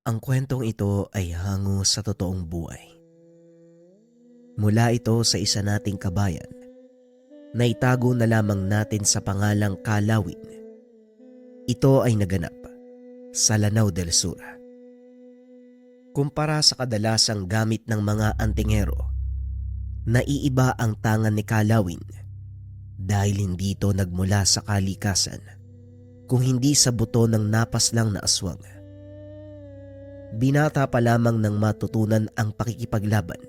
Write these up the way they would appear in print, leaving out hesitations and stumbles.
Ang kwentong ito ay hango sa totoong buhay. Mula ito sa isa nating kabayan na itago na lamang natin sa pangalang Kalawin. Ito ay naganap sa Lanao del Sur. Kumpara sa kadalasang gamit ng mga antingero, naiiba ang tangan ni Kalawin dahil hindi ito nagmula sa kalikasan kung hindi sa buto ng napas lang na aswang. Binata pa lamang nang matutunan ang pakikipaglaban.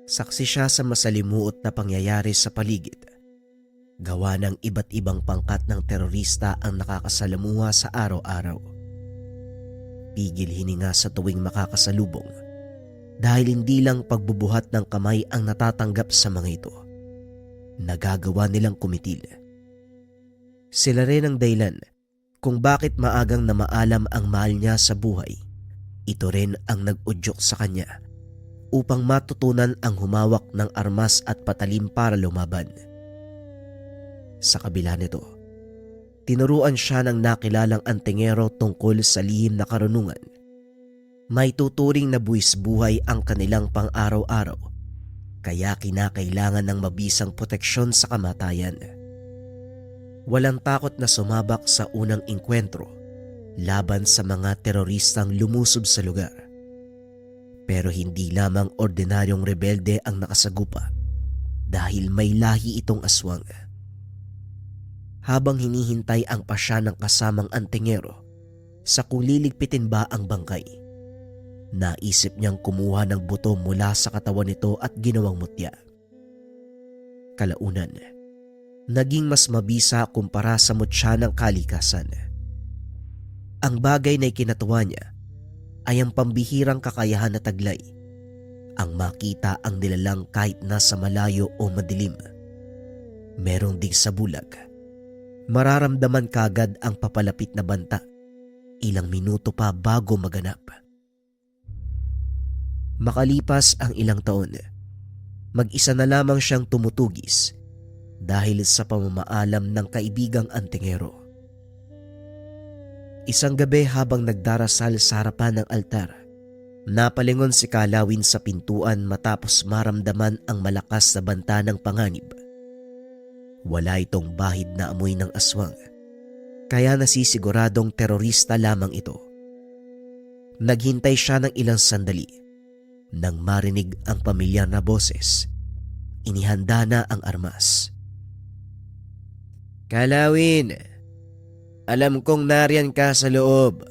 Saksi siya sa masalimuot na pangyayari sa paligid. Gawa ng iba't ibang pangkat ng terorista ang nakakasalamuha sa araw-araw. Pigil hininga sa tuwing makakasalubong dahil hindi lang pagbubuhat ng kamay ang natatanggap sa mga ito. Nagagawa nilang kumitil. Sila rin ang dahilan kung bakit maagang na maalam ang mahal niya sa buhay. Ito rin ang nag-udyok sa kanya upang matutunan ang humawak ng armas at patalim para lumaban. Sa kabila nito, tinuruan siya ng nakilalang antingero tungkol sa lihim na karunungan. May tuturing na buwis buhay ang kanilang pang-araw-araw, kaya kinakailangan ng mabisang proteksyon sa kamatayan. Walang takot na sumabak sa unang engkwentro laban sa mga teroristang lumusob sa lugar. Pero hindi lamang ordinaryong rebelde ang nakasagupa dahil may lahi itong aswang. Habang hinihintay ang pasya ng kasamang antingero sa kung liligpitin ba ang bangkay, naisip niyang kumuha ng buto mula sa katawan nito at ginawang mutya. Kalaunan, naging mas mabisa kumpara sa mutya ng kalikasan. Ang bagay na ikinatuwa niya ay ang pambihirang kakayahan na taglay, ang makita ang nilalang kahit nasa malayo o madilim. Merong dig sa bulag, mararamdaman kagad ang papalapit na banta, ilang minuto pa bago maganap. Makalipas ang ilang taon, mag-isa na lamang siyang tumutugis dahil sa pamamaalam ng kaibigang antingero. Isang gabi habang nagdarasal sa harapan ng altar, napalingon si Kalawin sa pintuan matapos maramdaman ang malakas na banta ng panganib. Wala itong bahid na amoy ng aswang, kaya nasisiguradong terorista lamang ito. Naghintay siya ng ilang sandali. Nang marinig ang pamilyar na boses, inihanda na ang armas. "Kalawin, alam kong nariyan ka sa loob.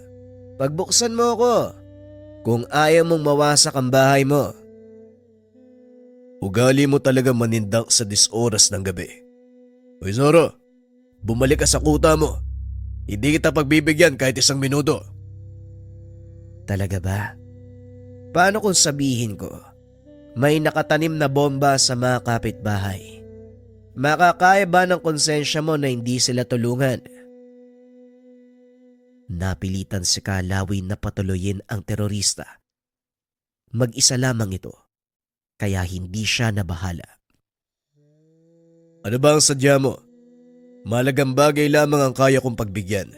Pagbuksan mo ko kung ayaw mong mawasak ang bahay mo." Ugali mo talaga manindak sa disoras ng gabi. Hoy Zoro, bumalik ka sa kuta mo. Hindi kita pagbibigyan kahit isang minuto. Talaga ba? Paano kung sabihin ko, may nakatanim na bomba sa mga kapitbahay? Makakaya ba ng konsensya mo na hindi sila tulungan? Napilitan si Kalawin na patuloyin ang terorista. Mag-isa lamang ito, kaya hindi siya nabahala. Ano ba ang sadya mo? Malagang bagay lamang ang kaya kong pagbigyan.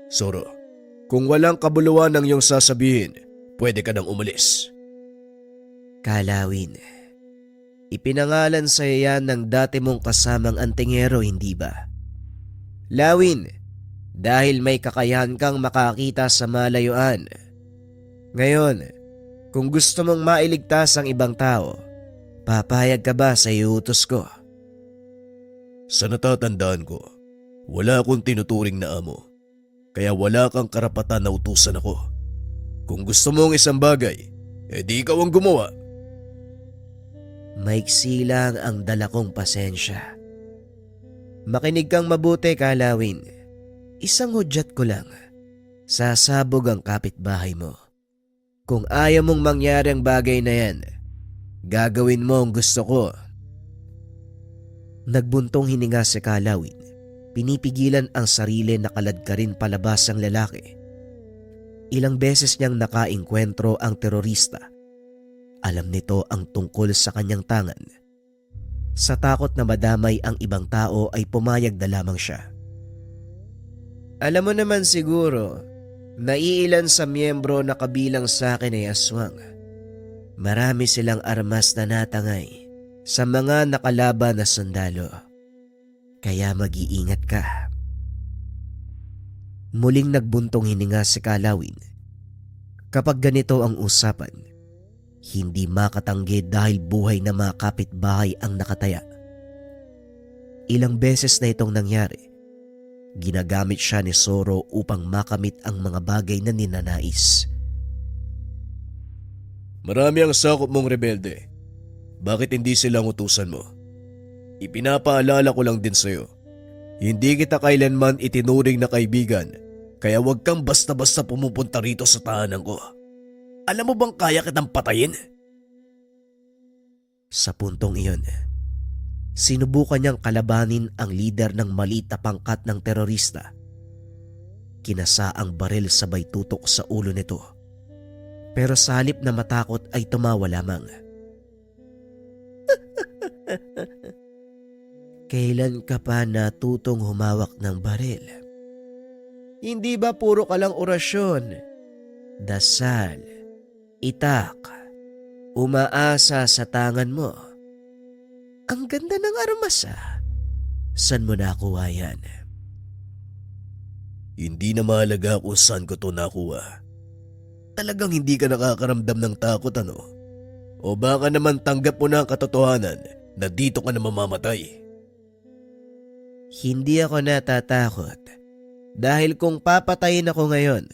Zoro, kung walang kabuluhan ng iyong sasabihin, pwede ka nang umalis. Kalawin, ipinangalan sa yan ng dati mong kasamang antingero, hindi ba? Lawin, dahil may kakayahan kang makakita sa malayuan. Ngayon, kung gusto mong mailigtas ang ibang tao, papayag ka ba sa iutos ko? Sa natatandaan ko, wala akong tinuturing na amo, kaya wala kang karapatan na utusan ako. Kung gusto mo ang isang bagay, edi ikaw ang gumawa. Maiksi lang ang dala kong pasensya. Makinig kang mabuti, Kalawin. Isang hudyat ko lang. Sasabog ang kapitbahay mo. Kung ayaw mong mangyari ang bagay na yan, gagawin mo ang gusto ko. Nagbuntong hininga si Kalawin. Pinipigilan ang sarili na kaladkarin palabas ang lalaki. Ilang beses niyang nakaengkwentro ang terorista. Alam nito ang tungkol sa kanyang tangan. Sa takot na madamay ang ibang tao ay pumayag na lamang siya. Alam mo naman siguro, Naiilan sa miyembro na kabilang sa akin ay aswang. Marami silang armas na natangay sa mga nakalaban na sundalo. Kaya mag-iingat ka. Muling nagbuntong hininga si Kalawin. Kapag ganito ang usapan, hindi makatanggi dahil buhay na mga kapitbahay ang nakataya. Ilang beses na itong nangyari. Ginagamit siya ni Zoro upang makamit ang mga bagay na ninanais. Marami ang sakop mong rebelde. Bakit hindi silang utusan mo? Ipinapaalala ko lang din sa'yo. Hindi kita kailanman itinuring na kaibigan, kaya huwag kang basta-basta pumupunta rito sa tahanan ko. Alam mo bang kaya kitang patayin? Sa puntong iyon, sinubukan niyang kalabanin ang lider ng maliit na pangkat ng terorista. Kinasa ang baril sabay tutok sa ulo nito. Pero sa halip na matakot ay tumawa lamang. Kailan ka pa natutong humawak ng baril? Hindi ba puro ka lang orasyon, dasal, itak, umaasa sa tangan mo? Ang ganda ng armas ah. San mo nakuha yan? Hindi na mahalaga kung saan ko to nakuha. Talagang hindi ka nakakaramdam ng takot ano? O baka naman tanggap mo na ang katotohanan na dito ka na mamamatay? Hindi ako natatakot. Dahil kung papatayin ako ngayon,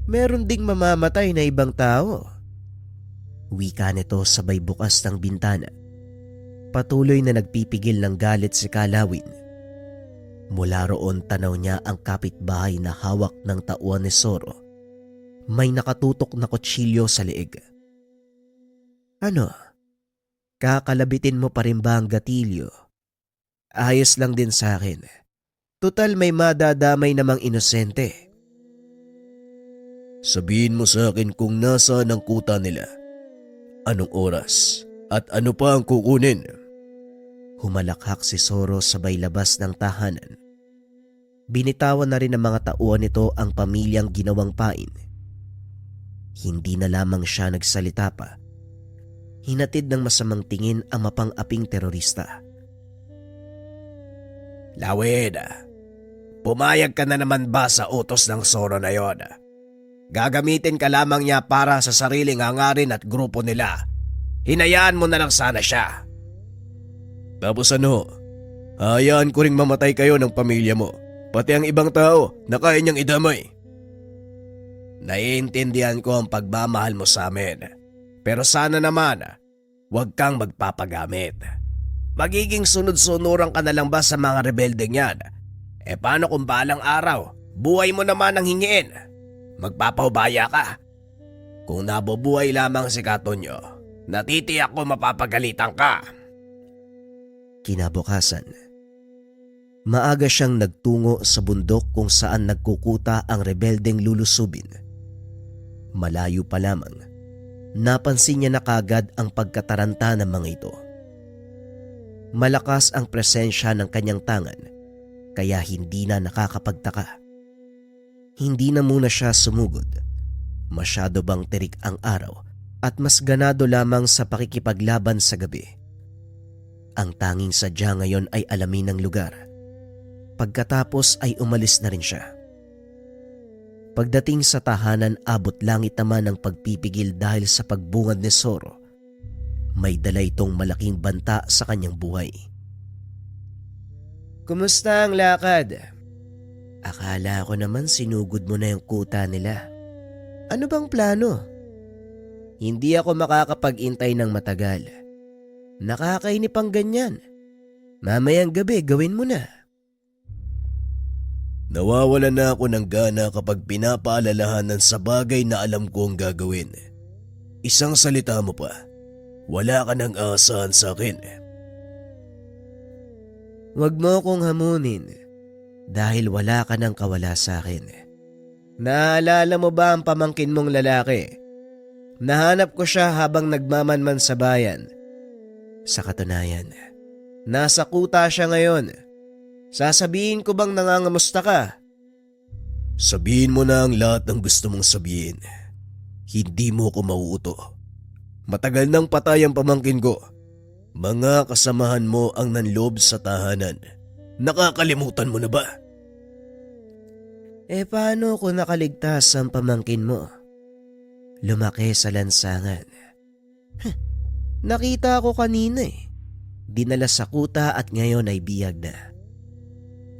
meron ding mamamatay na ibang tao. Wika nito sabay bukas ng bintana. Patuloy na nagpipigil ng galit si Kalawin. Mula roon tanaw niya ang kapitbahay na hawak ng tauan ni Zoro. May nakatutok na kutsilyo sa leeg. Ano? Kakalabitin mo pa rin ba ang gatilyo? Ayos lang din sa akin. Tutal may madadamay namang inosente. Sabihin mo sa akin kung nasaan ang kuta nila. Anong oras? At ano pa ang kukunin? Humalakhak si Zoro sabay labas ng tahanan. Binitawan na rin ng mga tauhan nito ang pamilyang ginawang pain. Hindi na lamang siya nagsalita pa. Hinatid ng masamang tingin ang mapang-aping terorista. Lawin, pumayag ka na naman ba sa utos ng Zoro na yon? Gagamitin ka lamang niya para sa sariling hangarin at grupo nila. Hinayaan mo na lang sana siya. Tapos ano? Hayaan ko ring mamatay kayo ng pamilya mo, pati ang ibang tao na kaya niyang idamay. Naiintindihan ko ang pagmamahal mo sa amin, pero sana naman huwag kang magpapagamit. Magiging sunod-sunuran ka na lang ba sa mga rebeldeng yan? Paano kung balang araw, buhay mo naman ang hingiin? Magpapaubaya ka. Kung nabubuhay lamang si Katonyo, natitiyak ko mapapagalitan ka. Kinabukasan, maaga siyang nagtungo sa bundok kung saan nagkukuta ang rebeldeng lulusubin. Malayo pa lamang, napansin niya na kagad ang pagkataranta ng mga ito. Malakas ang presensya ng kanyang tangan, kaya hindi na nakakapagtaka. Hindi na muna siya sumugod. Masyado bang tirik ang araw at mas ganado lamang sa pakikipaglaban sa gabi. Ang tanging sadya ngayon ay alamin ng lugar. Pagkatapos ay umalis na rin siya. Pagdating sa tahanan, abot langit naman ang pagpipigil dahil sa pagbungad ni Zoro. May dala itong malaking banta sa kanyang buhay. Kumusta ang lakad? Akala ko naman sinugod mo na yung kuta nila. Ano bang plano? Hindi ako makakapag-intay ng matagal. Nakakainip ang ganyan. Mamayang gabi gawin mo na. Nawawalan na ako ng gana kapag pinapaalalahanan sa bagay na alam kong gagawin. Isang salita mo pa, wala ka ng aasahan sa akin. Huwag mo akong hamunin dahil wala ka ng kawala sa akin. Naalala mo ba ang pamangkin mong lalaki? Nahanap ko siya habang nagmamanman sa bayan. Sa katunayan, nasa kuta siya ngayon. Sasabihin ko bang nangangamusta ka? Sabihin mo na ang lahat ng gusto mong sabihin. Hindi mo ko mauuto. Matagal nang patay ang pamangkin ko. Mga kasamahan mo ang nanloob sa tahanan. Nakakalimutan mo na ba? Paano kung nakaligtas ang pamangkin mo? Lumaki sa lansangan. Nakita ko kanina Dinala sa kuta at ngayon ay biyag na.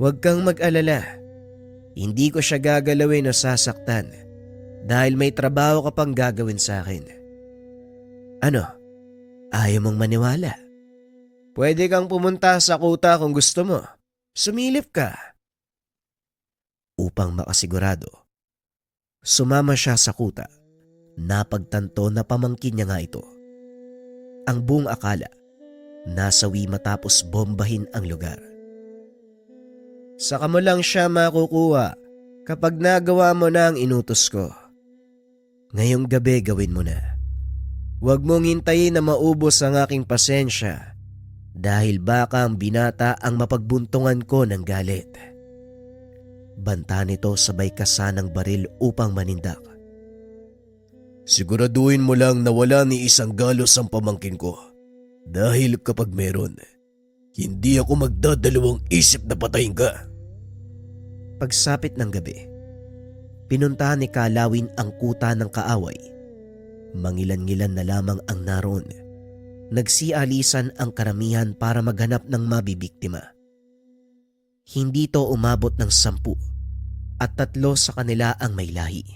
Huwag kang mag-alala. Hindi ko siya gagalawin o sasaktan dahil may trabaho ka pang gagawin sa akin. Ano? Ayaw mong maniwala? Pwede kang pumunta sa kuta kung gusto mo. Sumilip ka. Upang makasigurado, sumama siya sa kuta. Napagtanto na pamangkin niya nga ito. Ang buong akala, nasawi matapos bombahin ang lugar. Saka mo lang siya makukuha kapag nagawa mo na ang inutos ko. Ngayong gabi gawin mo na. Huwag mong hintayin na maubos ang aking pasensya dahil baka ang binata ang mapagbuntungan ko ng galit. Banta nito sabay kasa ng baril upang manindak. Siguraduhin mo lang na wala ni isang galos ang pamangkin ko. Dahil kapag meron, hindi ako magdadalawang isip na patayin ka. Pagsapit ng gabi, pinuntahan ni Kalawin ang kuta ng kaaway. Mangilan-ngilan na lamang ang naroon. Nagsialisan ang karamihan para maghanap ng mabibiktima. Hindi to umabot ng 10 at 3 sa kanila ang may lahi.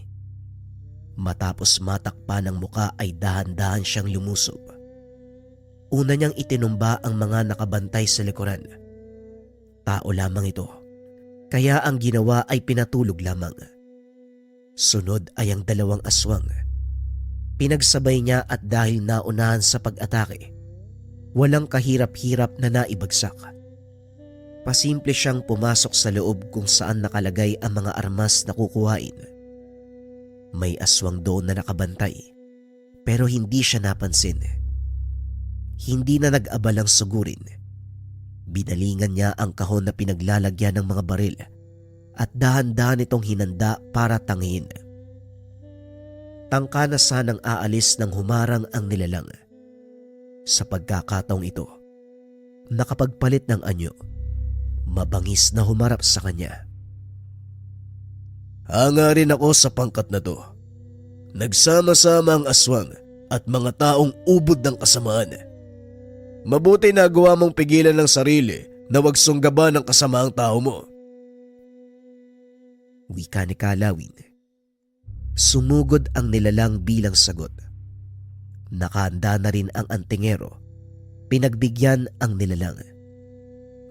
Matapos matakpan ng muka ay dahan-dahan siyang lumusob. Una niyang itinumba ang mga nakabantay sa likuran. Tao lamang ito, kaya ang ginawa ay pinatulog lamang. Sunod ay ang 2 aswang. Pinagsabay niya at dahil naunahan sa pag-atake, walang kahirap-hirap na naibagsak. Pasimple siyang pumasok sa loob kung saan nakalagay ang mga armas na kukuhain. May aswang doon na nakabantay, pero hindi siya napansin. Hindi na nag-abalang sugurin. Binalingan niya ang kahon na pinaglalagyan ng mga baril at dahan-dahan itong hinanda para tangin. Tangka na sanang aalis nang humarang ang nilalang. Sa pagkakataong ito, nakapagpalit ng anyo, mabangis na humarap sa kanya. Hanga rin ako sa pangkat na to. Nagsama-sama ang aswang at mga taong ubod ng kasamaan. Mabuti na gawa mong pigilan ng sarili na wag sunggaban ng kasamaang tao mo. Wika ni Kalawin. Sumugod ang nilalang bilang sagot. Nakahanda na rin ang antingero. Pinagbigyan ang nilalang.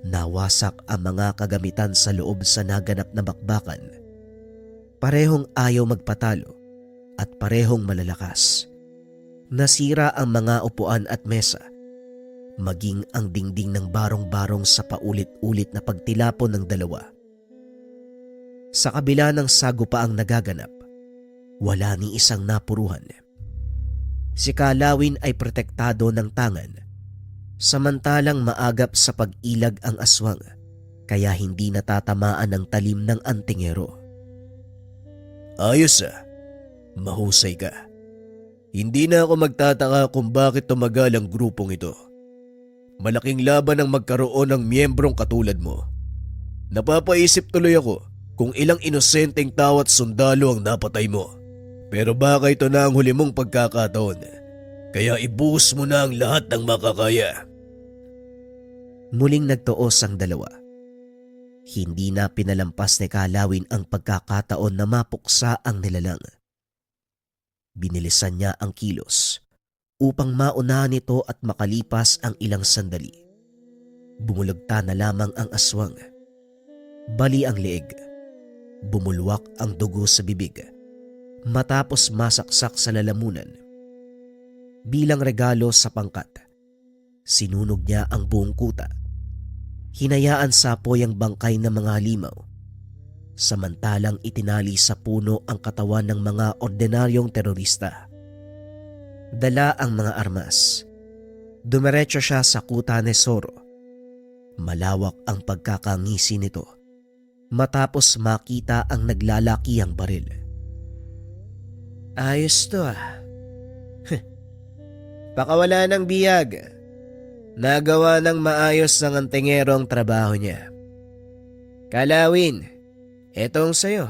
Nawasak ang mga kagamitan sa loob sa naganap na bakbakan. Parehong ayaw magpatalo at parehong malalakas. Nasira ang mga upuan at mesa, maging ang dingding ng barong-barong sa paulit-ulit na pagtilapon ng dalawa. Sa kabila ng sagupa ang nagaganap, wala ni isang napuruhan. Si Kalawin ay protektado ng tangan, samantalang maagap sa pag-ilag ang aswang, kaya hindi natatamaan ng talim ng antingero. Ayos mahusay ka. Hindi na ako magtataka kung bakit tumagal ang grupong ito. Malaking laban ang magkaroon ng miyembrong katulad mo. Napapaisip tuloy ako kung ilang inosenteng tao at sundalo ang napatay mo. Pero baka ito na ang huli mong pagkakataon. Kaya ibuhos mo na ang lahat ng makakaya. Muling nagtuos ang dalawa. Hindi na pinalampas ni Kalawin ang pagkakataon na mapuksa ang nilalang. Binilisan niya ang kilos upang maunahan ito at makalipas ang ilang sandali. Bumulagta na lamang ang aswang. Bali ang leeg. Bumulwak ang dugo sa bibig. Matapos masaksak sa lalamunan. Bilang regalo sa pangkat, sinunog niya ang buong kuta. Hinayaan sa apoy ang bangkay ng mga halimaw, samantalang itinali sa puno ang katawan ng mga ordinaryong terorista. Dala ang mga armas. Dumiretso siya sa kuta ni Soro. Malawak ang pagkakangisi nito. matapos makita ang naglalakihang baril. Ayos to ah. Pakawala ng biyag. Nagawa ng maayos ng antingero ang trabaho niya. Kalawin, etong sayo.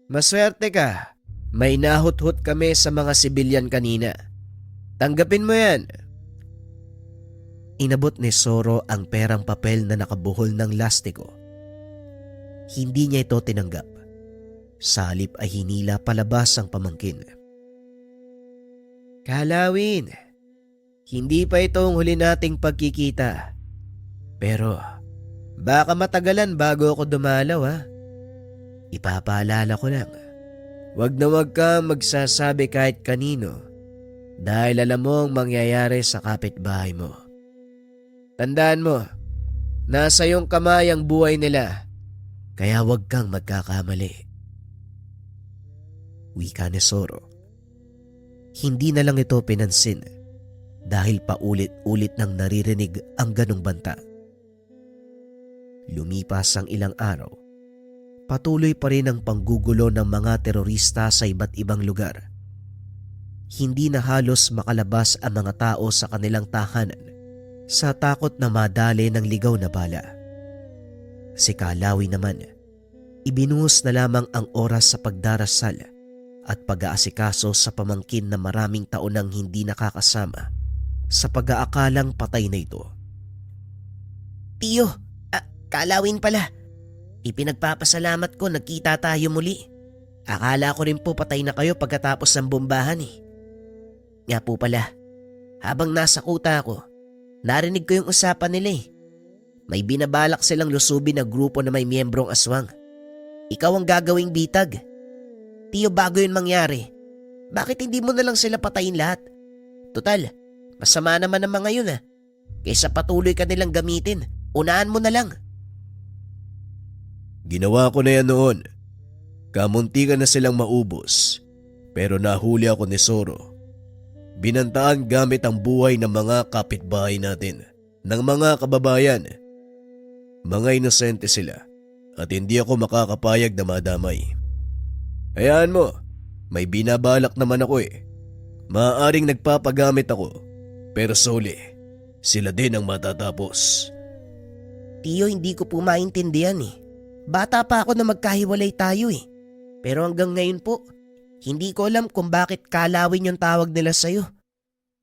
Maswerte ka. May nahut-hut kami sa mga sibilyan kanina. Tanggapin mo yan. Inabot ni Soro ang perang papel na nakabuhol ng lastiko. Hindi niya ito tinanggap. Sa halip ay hinila palabas ang pamangkin. Kalawin, hindi pa ito ang huli nating pagkikita. Pero baka matagalan bago ako dumalaw ha. Ipapaalala ko lang. Wag na wag kang magsasabi kahit kanino dahil alam mo ang mangyayari sa kapitbahay mo. Tandaan mo, nasa iyong kamay ang buhay nila, kaya wag kang magkakamali. Wika ni Soro. Hindi na lang ito pinansin dahil paulit-ulit nang naririnig ang ganong banta. Lumipas ang ilang araw. Patuloy pa rin ang panggugulo ng mga terorista sa iba't ibang lugar. Hindi na halos makalabas ang mga tao sa kanilang tahanan sa takot na madali ng ligaw na bala. Si Kalawi naman, ibinuhos na lamang ang oras sa pagdarasal at pag-aasikaso sa pamangkin na maraming taon nang hindi nakakasama sa pag-aakalang patay na ito. Tiyo, Kalawin pala. Ipinagpapasalamat ko nagkita tayo muli. Akala ko rin po patay na kayo pagkatapos ng bombahan eh. Nga po pala, habang nasa kuta ako, narinig ko yung usapan nila eh. May binabalak silang lusubin na grupo na may miyembrong aswang. Ikaw ang gagawing bitag. Tiyo, bago yun mangyari, bakit hindi mo na lang sila patayin lahat? Total, masama naman ang mga yun ah. Kaysa patuloy ka nilang gamitin, unahan mo na lang. Ginawa ko na yan noon. Kamuntikan na silang maubos. Pero nahuli ako ni Soro. Binantaan gamit ang buhay ng mga kapitbahay natin, ng mga kababayan. Mga inosente sila at hindi ako makakapayag na madamay. Hayaan mo, may binabalak naman ako eh. Maaaring nagpapagamit ako, pero soli, sila din ang matatapos. Tiyo, hindi ko po maintindihan eh. Bata pa ako na magkahiwalay tayo eh. Pero hanggang ngayon po, hindi ko alam kung bakit Kalawin yung tawag nila sa'yo.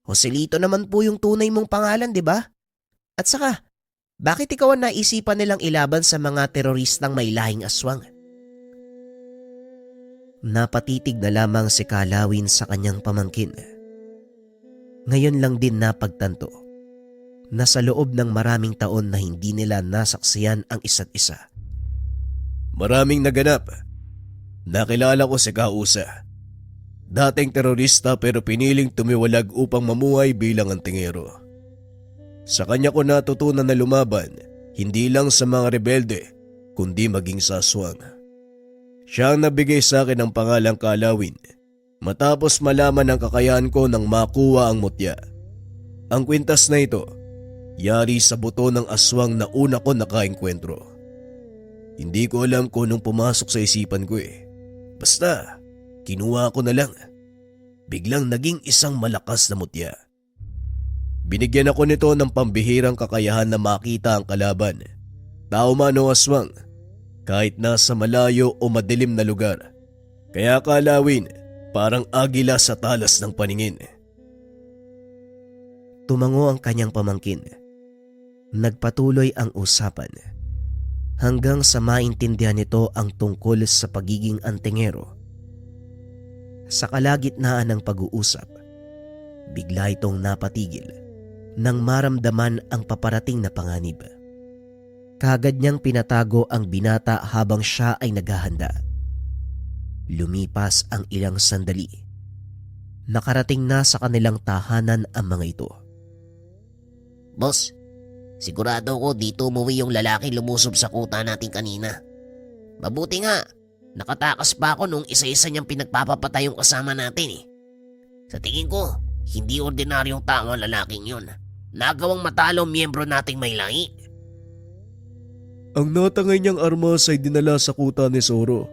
Joselito naman po yung tunay mong pangalan, di ba? At saka, bakit ikaw ang naisipan nilang ilaban sa mga teroristang may lahing aswang? Napatitig na lamang si Kalawin sa kanyang pamangkin. Ngayon lang din napagtanto na sa loob ng maraming taon na hindi nila nasaksiyan ang isa't isa. Maraming naganap. Nakilala ko si Kausa. Dating terorista pero piniling tumiwalag upang mamuhay bilang antingero. Sa kanya ko natutunan na lumaban, hindi lang sa mga rebelde, kundi maging sa aswang. Siya ang nabigay sa akin ng pangalang Kalawin matapos malaman ang kakayahan ko nang makuha ang mutya. Ang kwintas na ito, yari sa buto ng aswang na una ko nakaengkwentro. Hindi ko alam kung anong pumasok sa isipan ko eh. Basta, kinuha ko na lang. Biglang naging isang malakas na mutya. Binigyan ako nito ng pambihirang kakayahan na makita ang kalaban. Tao man o aswang, kahit nasa malayo o madilim na lugar. Kaya Kalawin, parang agila sa talas ng paningin. Tumango ang kanyang pamangkin. Nagpatuloy ang usapan. Hanggang sa maintindihan nito ang tungkol sa pagiging antingero. Sa kalagitnaan ng pag-uusap, bigla itong napatigil nang maramdaman ang paparating na panganib. Kaagad niyang pinatago ang binata habang siya ay naghahanda. Lumipas ang ilang sandali. Nakarating na sa kanilang tahanan ang mga ito. Boss, sigurado ko dito umuwi yung lalaki lumusob sa kuta natin kanina. Mabuti nga, nakatakas pa ako nung isa-isa niyang pinagpapapatay yung kasama natin eh. Sa tingin ko, hindi ordinaryong tao ang lalaking yun. Nagawang matalo ang miyembro nating may lahi. Ang natangay niyang armas ay dinala sa kuta ni Soro.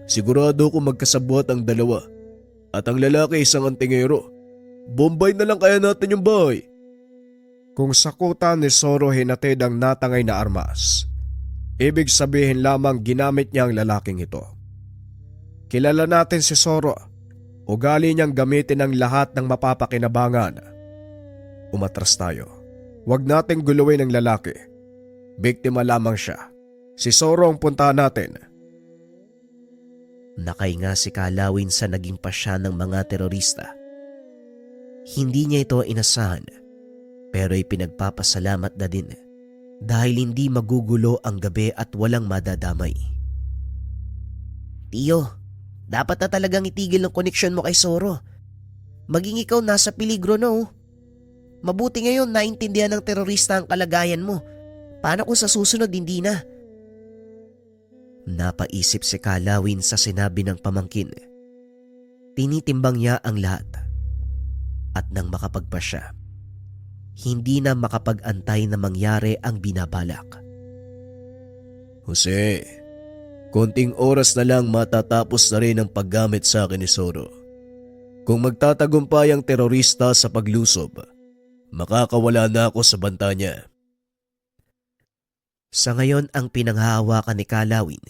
Sigurado ko magkasabwat ang dalawa. At ang lalaki isang antingero. Bombay na lang kaya natin yung bahay. Kung sa kuta ni Soro hinatid ang natangay na armas, ibig sabihin lamang ginamit niya ang lalaking ito. Kilala natin si Soro. Ugali niyang gamitin ang lahat ng mapapakinabangan. Umatras tayo. Huwag nating guluhin ang lalaki. Biktima lamang siya. Si Soro ang puntahan natin. Nakahinga si Kalawin sa naging pasya ng mga terorista. Hindi niya ito inasahan, pero ipinagpapasalamat na din dahil hindi magugulo ang gabi at walang madadamay. Tiyo, dapat na talagang itigil ng koneksyon mo kay Soro. Maging ikaw nasa peligro na oh. Mabuti ngayon naintindihan ng terorista ang kalagayan mo. Paano kung sa susunod hindi na? Napaisip si Kalawin sa sinabi ng pamangkin. Tinitimbang niya ang lahat. At nang makapagpasya, hindi na makapag-antay na mangyari ang binabalak. Jose, konting oras na lang matatapos na rin ang paggamit sa akin ni Soro. Kung magtatagumpay ang terorista sa paglusob, makakawala na ako sa banta niya. Sa ngayon ang pinanghahawakan ni Kalawin,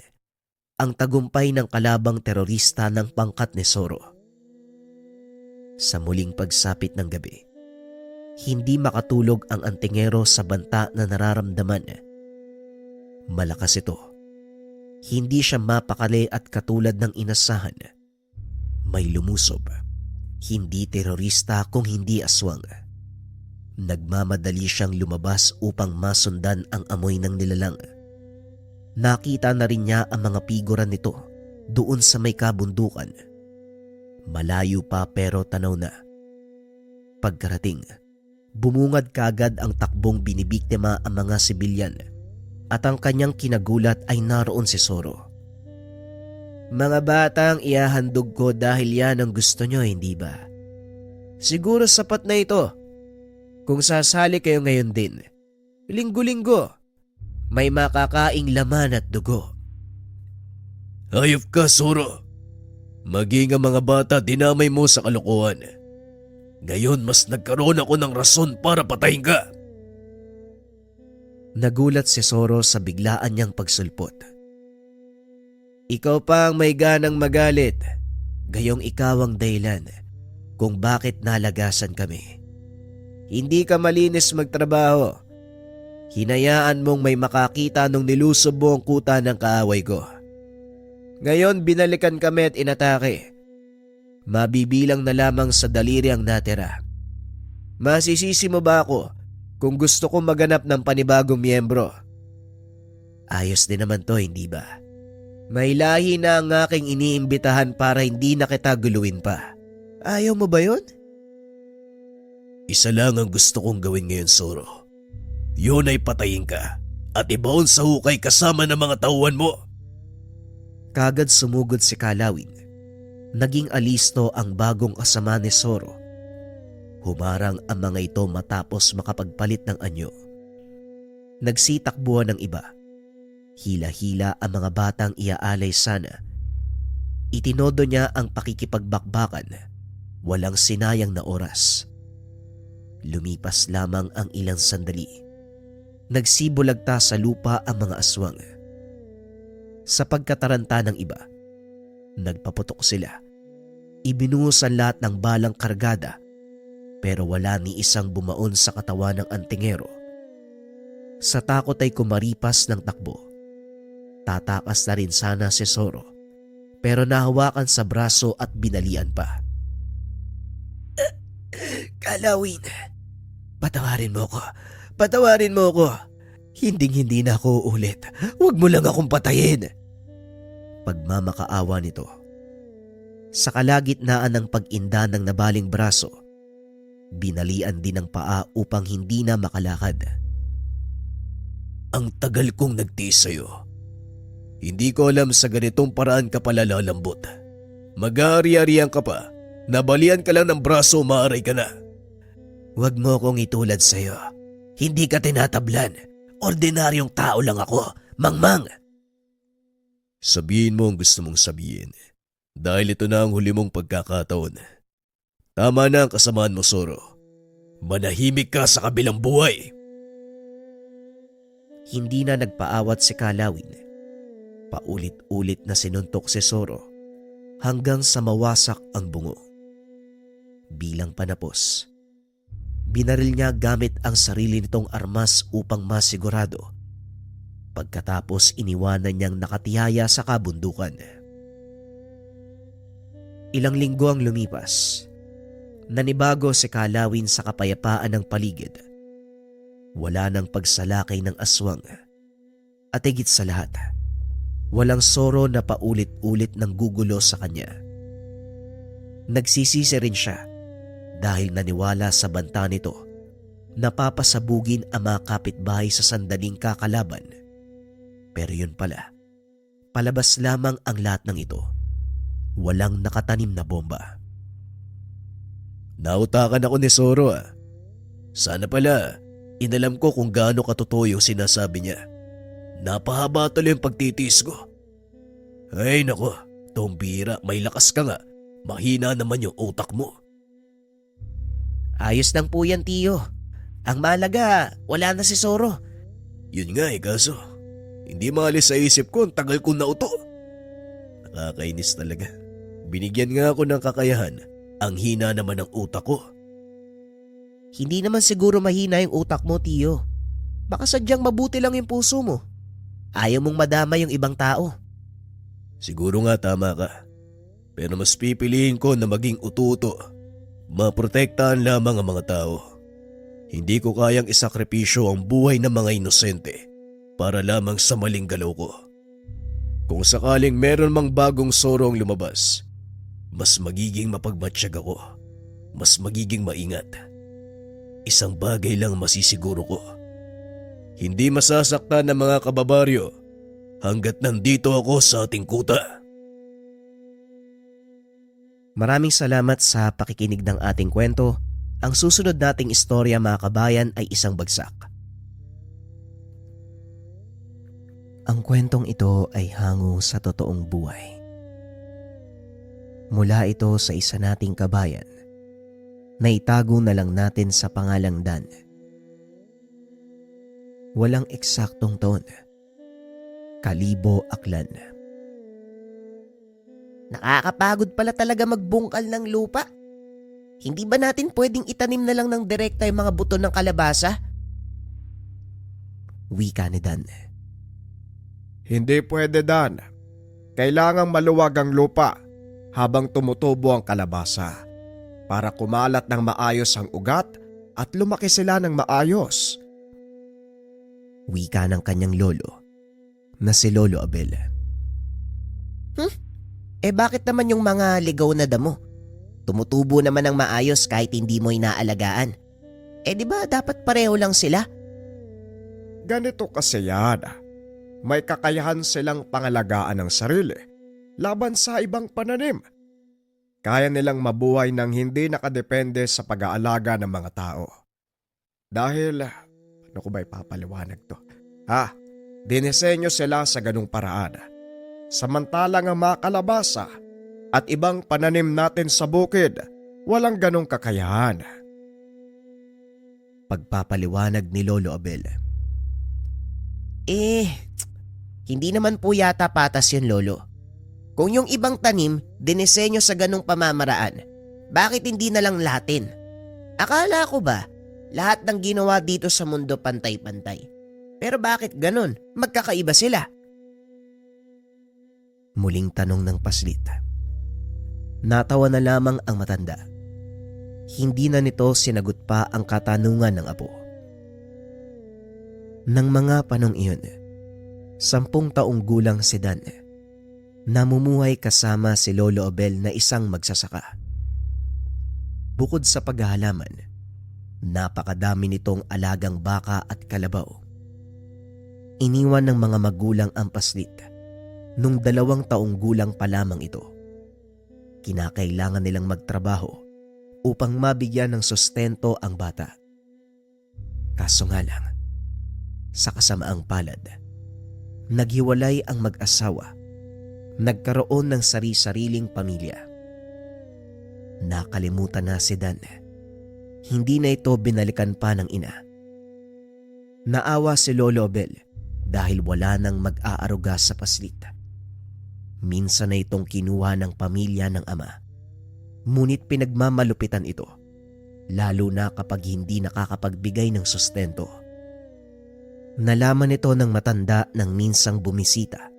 ang tagumpay ng kalabang terorista ng pangkat ni Soro. Sa muling pagsapit ng gabi, hindi makatulog ang antingero sa banta na nararamdaman. Malakas ito. Hindi siya mapakali at katulad ng inasahan. May lumusob. Hindi terorista kung hindi aswang. Nagmamadali siyang lumabas upang masundan ang amoy ng nilalang. Nakita na rin niya ang mga figura nito doon sa may kabundukan. Malayo pa pero tanaw na. Pagkarating, bumungad kagad ang takbong binibiktima ang mga sibilyan at ang kanyang kinagulat ay naroon si Soro. Mga batang ihahandog ko dahil yan ang gusto nyo, hindi ba? Siguro sapat na ito. Kung sasali kayo ngayon din, linggo-linggo, may makakaing laman at dugo. Hayop ka, Soro. Maging ang mga bata dinamay mo sa kalokohan. Ngayon mas nagkaroon ako ng rason para patayin ka. Nagulat si Soro sa biglaan niyang pagsulpot. Ikaw pa ang may ganang magalit. Gayong ikaw ang dahilan kung bakit nalagasan kami. Hindi ka malinis magtrabaho. Hinayaan mong may makakita nung nilusob mo ang kuta ng kaaway ko. Ngayon binalikan kami at inatake. Mabibilang na lamang sa daliri ang natira. Masisisi mo ba ako kung gusto kong maganap ng panibagong miyembro? Ayos din naman to, hindi ba? May lahi na ang aking iniimbitahan para hindi na kita guluin pa. Ayaw mo ba yun? Isa lang ang gusto kong gawin ngayon, Soro. Yun ay patayin ka at ibaon sa hukay kasama ng mga tauhan mo. Kagad sumugod si Kalawin. Naging alisto ang bagong kasama ni Soro. Humarang ang mga ito matapos makapagpalit ng anyo. Nagsitakbuhan ng iba. Hila-hila ang mga batang iaalay sana. Itinodo niya ang pakikipagbakbakan. Walang sinayang na oras. Lumipas lamang ang ilang sandali. Nagsibulagta sa lupa ang mga aswang. Sa pagkataranta ng iba, nagpaputok sila. Ibinuhusan lahat ng balang kargada pero wala ni isang bumaon sa katawan ng antingero. Sa takot ay kumaripas ng takbo. Tatakas na rin sana si Soro pero nahawakan sa braso at binalian pa. Kalawin, patawarin mo ko. Patawarin mo ko. Hinding-hindi na ako uulit. Huwag mo lang akong patayin. Pagmamakaawa nito. Sa kalagitnaan ng pag-inda ng nabaling braso, binalian din ng paa upang hindi na makalakad. Ang tagal kong nagtiis sa'yo. Hindi ko alam sa ganitong paraan ka pala lalambot. Mag-aari-arihan ka pa. Nabalian ka lang ng braso, maaray ka na. Huwag mo kong itulad sa'yo. Hindi ka tinatablan. Ordinaryong tao lang ako. Mangmang! Sabihin mo ang gusto mong sabihin. Dahil ito na ang huli mong pagkakataon. Tama na ang kasamaan mo, Soro. Manahimik ka sa kabilang buhay. Hindi na nagpaawat si Kalawin. Paulit-ulit na sinuntok si Soro hanggang sa mawasak ang bungo. Bilang panapos, binaril niya gamit ang sarili nitong armas upang masigurado. Pagkatapos iniwanan niyang nakatihaya sa kabundukan. Ilang linggo ang lumipas. Nanibago si Kalawin sa kapayapaan ng paligid. Wala nang pagsalakay ng aswang. At higit sa lahat, walang Soro na paulit-ulit ng gugulo sa kanya. Nagsisisi rin siya dahil naniwala sa banta nito na papasabugin ang mga kapitbahay sa sandaling kakalaban. Pero yun pala, palabas lamang ang lahat ng ito. Walang nakatanim na bomba. Nautakan ako ni Soro Sana pala, inalam ko kung gaano katotoo yung sinasabi niya. Napahaba tuloy yung pagtitiis ko. Ay nako, Tombira, may lakas ka nga. Mahina naman yung utak mo. Ayos lang po yan, Tiyo. Ang mahalaga, wala na si Soro. Yun nga kaso hindi maalis sa isip ko ang tagal kong nauto. Nakakainis talaga. Binigyan nga ako ng kakayahan. Ang hina naman ng utak ko. Hindi naman siguro mahina yung utak mo, Tiyo. Baka sadyang mabuti lang yung puso mo. Ayaw mong madama yung ibang tao. Siguro nga tama ka. Pero mas pipiliin ko na maging ututo. Maprotektahan lamang ang mga tao. Hindi ko kayang isakripisyo ang buhay ng mga inosente para lamang sa maling galaw ko. Kung sakaling meron mang bagong Soro ang lumabas, mas magiging mapagmatsyag ako. Mas magiging maingat. Isang bagay lang masisiguro ko. Hindi masasaktan ng mga kababaryo hanggat nandito ako sa ating kuta. Maraming salamat sa pakikinig ng ating kwento. Ang susunod nating istorya, mga kabayan, ay isang bagsak. Ang kwentong ito ay hango sa totoong buhay. Mula ito sa isa nating kabayan na itago na lang natin sa pangalang Dan. Walang eksaktong taon. Kalibo Aklan. Nakakapagod pala talaga magbungkal ng lupa. Hindi ba natin pwedeng itanim na lang ng direkta yung mga buto ng kalabasa? Wika ni Dan. Hindi pwede, Dan. Kailangang maluwag ang lupa habang tumutubo ang kalabasa para kumalat ng maayos ang ugat at lumaki sila ng maayos. Wika ng kanyang lolo na si Lolo Abel. Bakit naman yung mga ligaw na damo? Tumutubo naman ng maayos kahit hindi mo inaalagaan. Di ba dapat pareho lang sila? Ganito kasi yan. May kakayahan silang pangalagaan ng sarili laban sa ibang pananim. Kaya nilang mabuhay ng hindi nakadepende sa pag-aalaga ng mga tao. Dahil, ano ko ba ipapaliwanag to? Dinisenyo sila sa ganung paraan. Samantalang ang mga kalabasa at ibang pananim natin sa bukid, walang ganong kakayahan. Pagpapaliwanag ni Lolo Abel. Hindi naman po yata patas yun, Lolo. Kung yung ibang tanim, dinisenyo sa ganong pamamaraan, bakit hindi na lang lahatin? Akala ko ba, lahat ng ginawa dito sa mundo pantay-pantay? Pero bakit ganon? Magkakaiba sila. Muling tanong ng paslit. Natawa na lamang ang matanda. Hindi na nito sinagot pa ang katanungan ng apo. Nang mga panong iyon, 10 taong gulang si Dan. Namumuhay kasama si Lolo Abel na isang magsasaka. Bukod sa paghahalaman, napakadami nitong alagang baka at kalabaw. Iniwan ng mga magulang ang paslit nung 2 taong gulang pa lamang ito. Kinakailangan nilang magtrabaho upang mabigyan ng sustento ang bata. Kaso nga lang, sa kasamaang palad, Naghiwalay ang mag-asawa. Nagkaroon ng sari-sariling pamilya. Nakalimutan na si Dan. Hindi na ito binalikan pa ng ina. Naawa si Lolo Abel dahil wala nang mag-aaruga sa paslit. Minsan na itong kinuha ng pamilya ng ama. Ngunit pinagmamalupitan ito, lalo na kapag hindi nakakapagbigay ng sustento. Nalaman ito ng matanda nang minsang bumisita.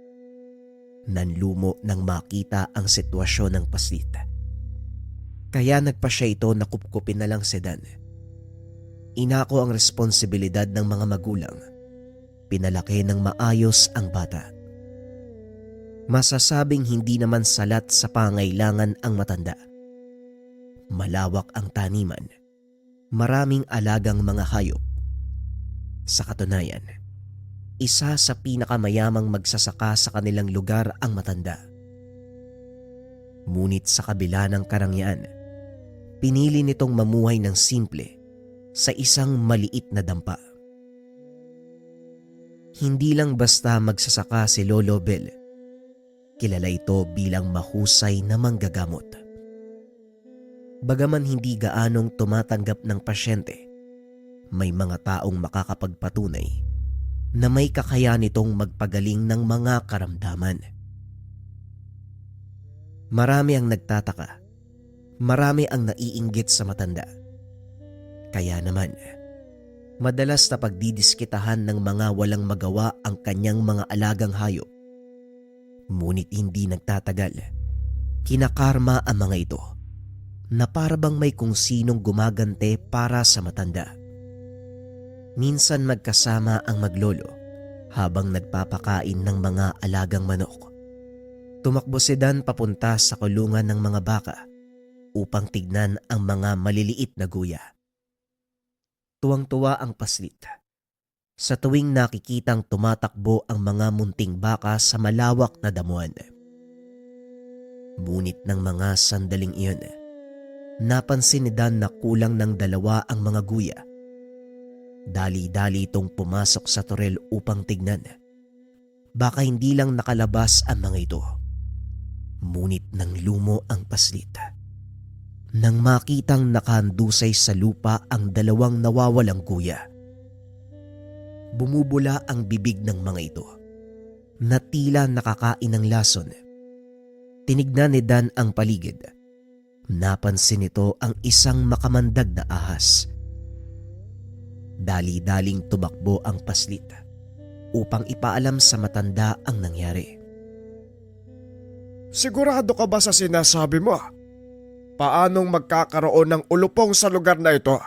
Nanlumo nang makita ang sitwasyon ng paslit. Kaya nagpa siya ito na kupkupin na lang si Dan. Inako ang responsibilidad ng mga magulang. Pinalaki ng maayos ang bata. Masasabing hindi naman salat sa pangailangan ang matanda. Malawak ang taniman. Maraming alagang mga hayop. Sa katunayan, isa sa pinakamayamang magsasaka sa kanilang lugar ang matanda. Ngunit sa kabila ng karangyaan, pinili nitong mamuhay ng simple sa isang maliit na dampa. Hindi lang basta magsasaka si Lolo Bel. Kilala ito bilang mahusay na manggagamot. Bagaman hindi gaanong tumatanggap ng pasyente, may mga taong makakapagpatunay na may kakayahan nitong magpagaling ng mga karamdaman. Marami ang nagtataka. Marami ang naiinggit sa matanda. Kaya naman, madalas na pagdidiskitahan ng mga walang magawa ang kanyang mga alagang hayop. Ngunit hindi nagtatagal. Kinakarma ang mga ito na para bang may kung sinong gumagante para sa matanda. Minsan magkasama ang maglolo habang nagpapakain ng mga alagang manok. Tumakbo si Dan papunta sa kulungan ng mga baka upang tignan ang mga maliliit na guya. Tuwang-tuwa ang paslit sa tuwing nakikitang tumatakbo ang mga munting baka sa malawak na damuhan. Ngunit ng mga sandaling iyon, napansin ni Dan na kulang ng 2 ang mga guya. Dali-dali itong pumasok sa torel upang tignan. Baka hindi lang nakalabas ang mga ito. Ngunit nang lumo ang paslit, nang makitang nakahandusay sa lupa ang 2 nawawalang guya. Bumubula ang bibig ng mga ito na tila nakakain ng lason. Tinignan ni Dan ang paligid. Napansin nito ang isang makamandag na ahas. Dali-daling tumakbo ang paslit upang ipaalam sa matanda ang nangyari. Sigurado ka ba sa sinasabi mo? Paanong magkakaroon ng ulupong sa lugar na ito?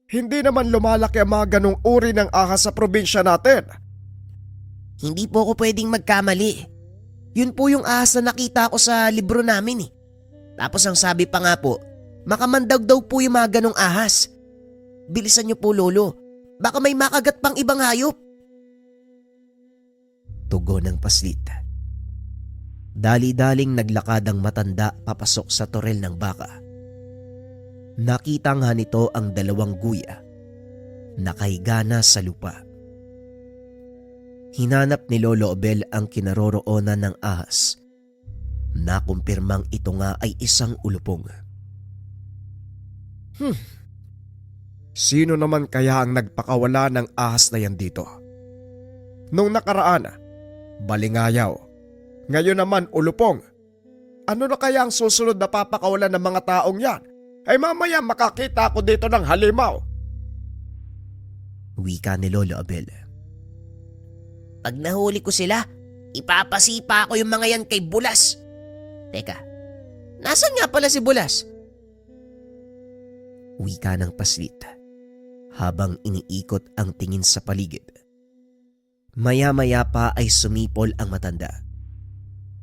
Hindi naman lumalaki ang mga ganong uri ng ahas sa probinsya natin. Hindi po ako pwedeng magkamali. Yun po yung ahas na nakita ko sa libro namin eh. Tapos ang sabi pa nga po, makamandag daw po yung mga ganong ahas. Bilisan niyo po lolo, baka may makagat pang ibang hayop. Tugon ng paslit. Dali-daling naglakad ang matanda papasok sa torel ng baka. Nakita nga nito ang 2 guya. Nakahiga na sa lupa. Hinanap ni Lolo Abel ang kinaroroonan ng ahas. Nakumpirmang ito nga ay isang ulupong. Sino naman kaya ang nagpakawala ng ahas na yan dito? Nung nakaraan, balingayaw. Ngayon naman ulupong. Ano na kaya ang susunod na papakawalan ng mga taong yan? Ay mamaya makakita ako dito ng halimaw. Wika ni Lolo Abel. Pag nahuli ko sila, ipapasipa ko yung mga yan kay Bulas. Teka, nasan nga pala si Bulas? Wika ng paslit habang iniikot ang tingin sa paligid. Maya-maya pa ay sumipol ang matanda.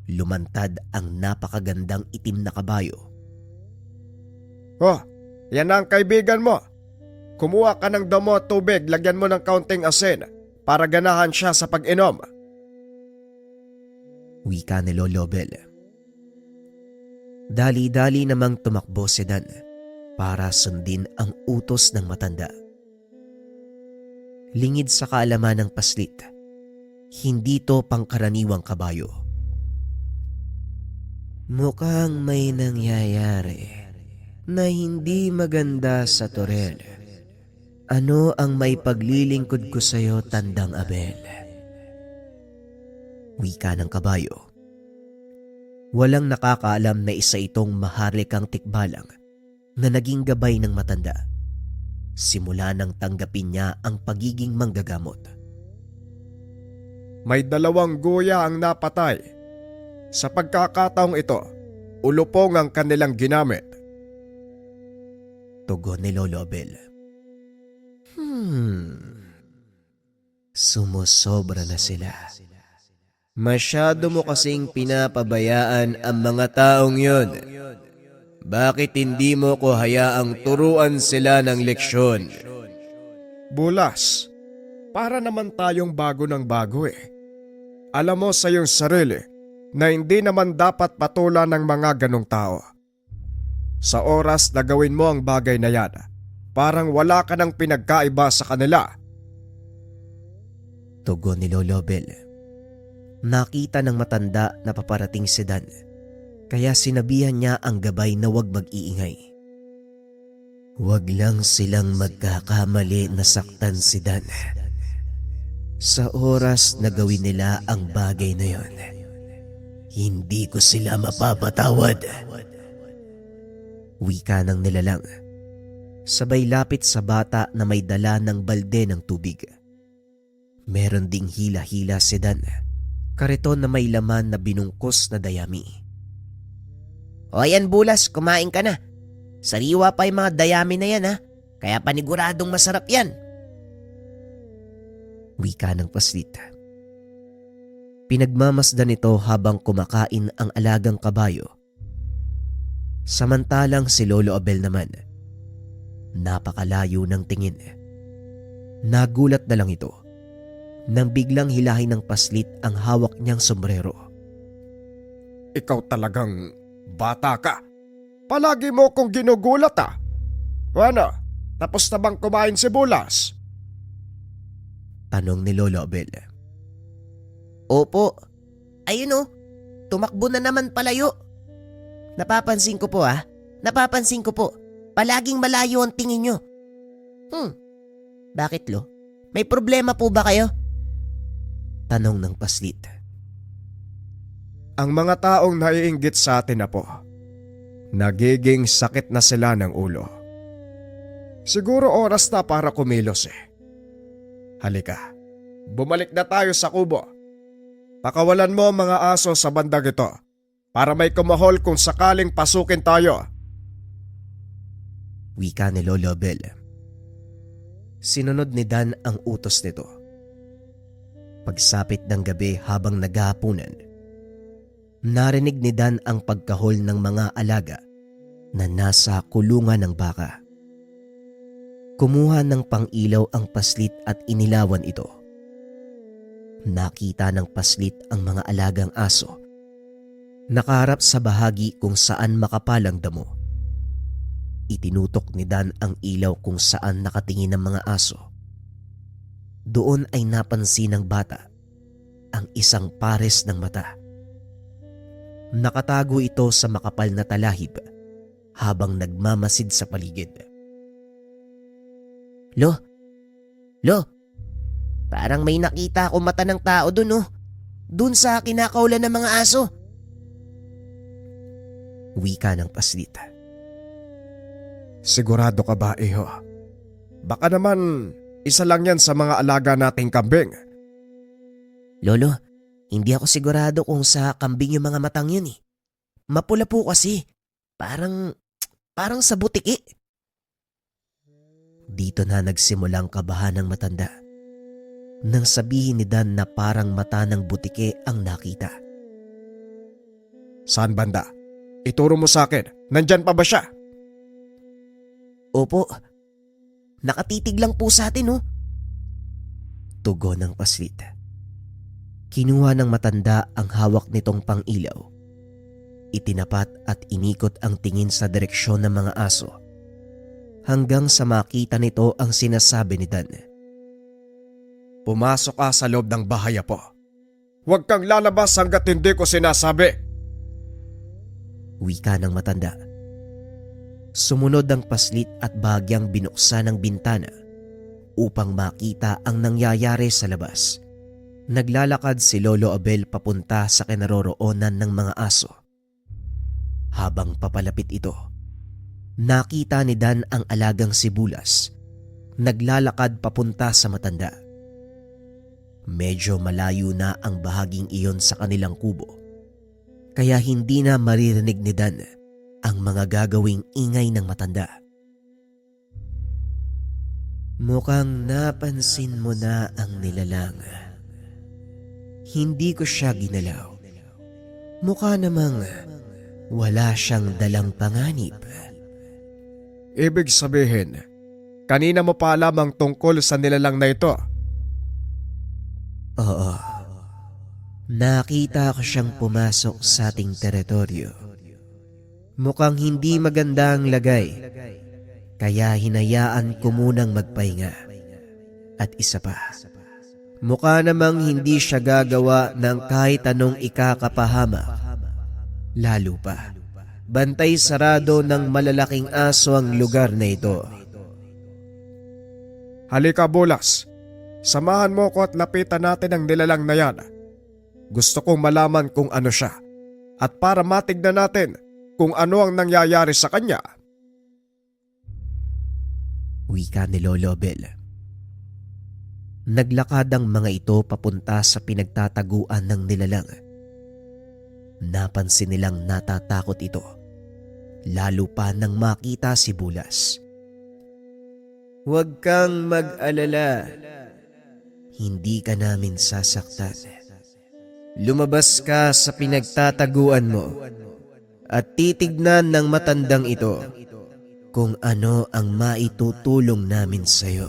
Lumantad ang napakagandang itim na kabayo. Oh, yan na ang kaibigan mo. Kumuha ka ng damo at tubig, lagyan mo ng kaunting asin para ganahan siya sa pag-inom. Wika ni Lolo Bel. Dali-dali namang tumakbo si Dan para sundin ang utos ng matanda. Lingid sa kaalaman ng paslit, Hindi to pangkaraniwang kabayo. Mukhang may nangyayari na hindi maganda sa Torel. Ano ang may paglilingkod ko sa'yo, Tandang Abel? Wika ng kabayo. Walang nakakaalam na isa itong maharlikang tikbalang na naging gabay ng matanda. Simula nang tanggapin niya ang pagiging manggagamot. May 2 guya ang napatay. Sa pagkakataong ito, ulupong ang kanilang ginamit. Tugon ni Lolo Abel. Sumusobra na sila. Masyado mo kasing pinapabayaan ang mga taong yon. Bakit hindi mo ko hayaang turuan sila ng leksyon? Bulas, para naman tayong bago ng bago eh. Alam mo sa iyong sarili na hindi naman dapat patulan ng mga ganong tao. Sa oras na gawin mo ang bagay na yan, parang wala ka ng pinagkaiba sa kanila. Tugon ni Lolo Abel. Nakita ng matanda na paparating si Dan, kaya sinabihan niya ang gabay na huwag mag-iingay. Huwag lang silang magkakamali na saktan si Dan. Sa oras na gawin nila ang bagay na yon, hindi ko sila mapapatawad. Wika ng nilalang. Sabay lapit sa bata na may dala ng balde ng tubig. Meron ding hila-hila si Dan, kariton na may laman na binungkos na dayami. O yan Bulas, kumain ka na. Sariwa pa yung mga dayami na yan ha. Kaya paniguradong masarap yan. Wika ng paslit. Pinagmamasdan ito habang kumakain ang alagang kabayo. Samantalang si Lolo Abel naman, napakalayo ng tingin. Nagulat na lang ito nang biglang hilahin ng paslit ang hawak niyang sombrero. Ikaw talagang bata ka. Palagi mo kong ginugulat ah. Ano, tapos na bang kumain si Bulas? Tanong ni Lolo Abel. Opo. Ayun o, tumakbo na naman palayo. Napapansin ko po ha. Napapansin ko po. Palaging malayo ang tingin nyo. Bakit lo? May problema po ba kayo? Tanong ng paslit. Ang mga taong naiinggit sa atin na po, nagiging sakit na sila ng ulo. Siguro oras na para kumilos eh. Halika, bumalik na tayo sa kubo. Pakawalan mo ang mga aso sa bandang ito para may kumahol kung sakaling pasukin tayo. Wika ni Lolo Abel. Sinunod ni Dan ang utos nito. Pagsapit ng gabi habang naghahapunan, narinig ni Dan ang pagkahol ng mga alaga na nasa kulungan ng baka. Kumuha ng pang-ilaw ang paslit at inilawan ito. Nakita ng paslit ang mga alagang aso. Nakaharap sa bahagi kung saan makapalang damo. Itinutok ni Dan ang ilaw kung saan nakatingin ang mga aso. Doon ay napansin ng bata ang isang pares ng mata. Nakatago ito sa makapal na talahib habang nagmamasid sa paligid. Lo, parang may nakita ako mata ng tao dun oh. Dun sa kinakaulan ng mga aso. Wika ng paslit. Sigurado ka ba, iho? Baka naman isa lang yan sa mga alaga nating kambing. Lolo, hindi ako sigurado kung sa kambing yung mga matang yun eh. Mapula po kasi. Parang sa butiki. Dito na nagsimulang kabahan ng matanda nang sabihin ni Dan na parang mata ng butike ang nakita. Saan banda? Ituro mo sa akin. Nandyan pa ba siya? Opo, nakatitig lang po sa atin oh. Tugon ng paslit. Kinuha ng matanda ang hawak nitong pang-ilaw. Itinapat at inikot ang tingin sa direksyon ng mga aso hanggang sa makita nito ang sinasabi ni Dan. Pumasok ka sa loob ng bahay po. Huwag kang lalabas hanggat hindi ko sinasabi. Wika ng matanda. Sumunod ang paslit at bahagyang binuksan ang bintana upang makita ang nangyayari sa labas. Naglalakad si Lolo Abel papunta sa kinaroroonan ng mga aso. Habang papalapit ito, nakita ni Dan ang alagang sibulas. Naglalakad papunta sa matanda. Medyo malayo na ang bahaging iyon sa kanilang kubo, kaya hindi na maririnig ni Dan ang mga gagawing ingay ng matanda. Mukhang napansin mo na ang nilalang. Hindi ko siya ginalaw. Mukha namang wala siyang dalang panganib. Ibig sabihin, kanina mo pa alam ang tungkol sa nilalang na ito. Oo. Nakita ko siyang pumasok sa ating teritoryo. Mukhang hindi maganda ang lagay, kaya hinayaan ko munang magpahinga. At isa pa, mukha namang hindi siya gagawa ng kahit anong ikakapahamak. Lalo pa, bantay sarado ng malalaking aso ang lugar na ito. Halika, Bulas. Samahan mo ko at lapitan natin ang nilalang na yan. Gusto kong malaman kung ano siya at para matignan natin kung ano ang nangyayari sa kanya. Wika ni Lolo Abel. Naglakad ang mga ito papunta sa pinagtataguan ng nilalang. Napansin nilang natatakot ito, lalo pa nang makita si Bulas. Huwag kang mag-alala. Hindi ka namin sasaktan. Lumabas ka sa pinagtataguan mo at titignan ng matandang ito kung ano ang maitutulong namin sa iyo.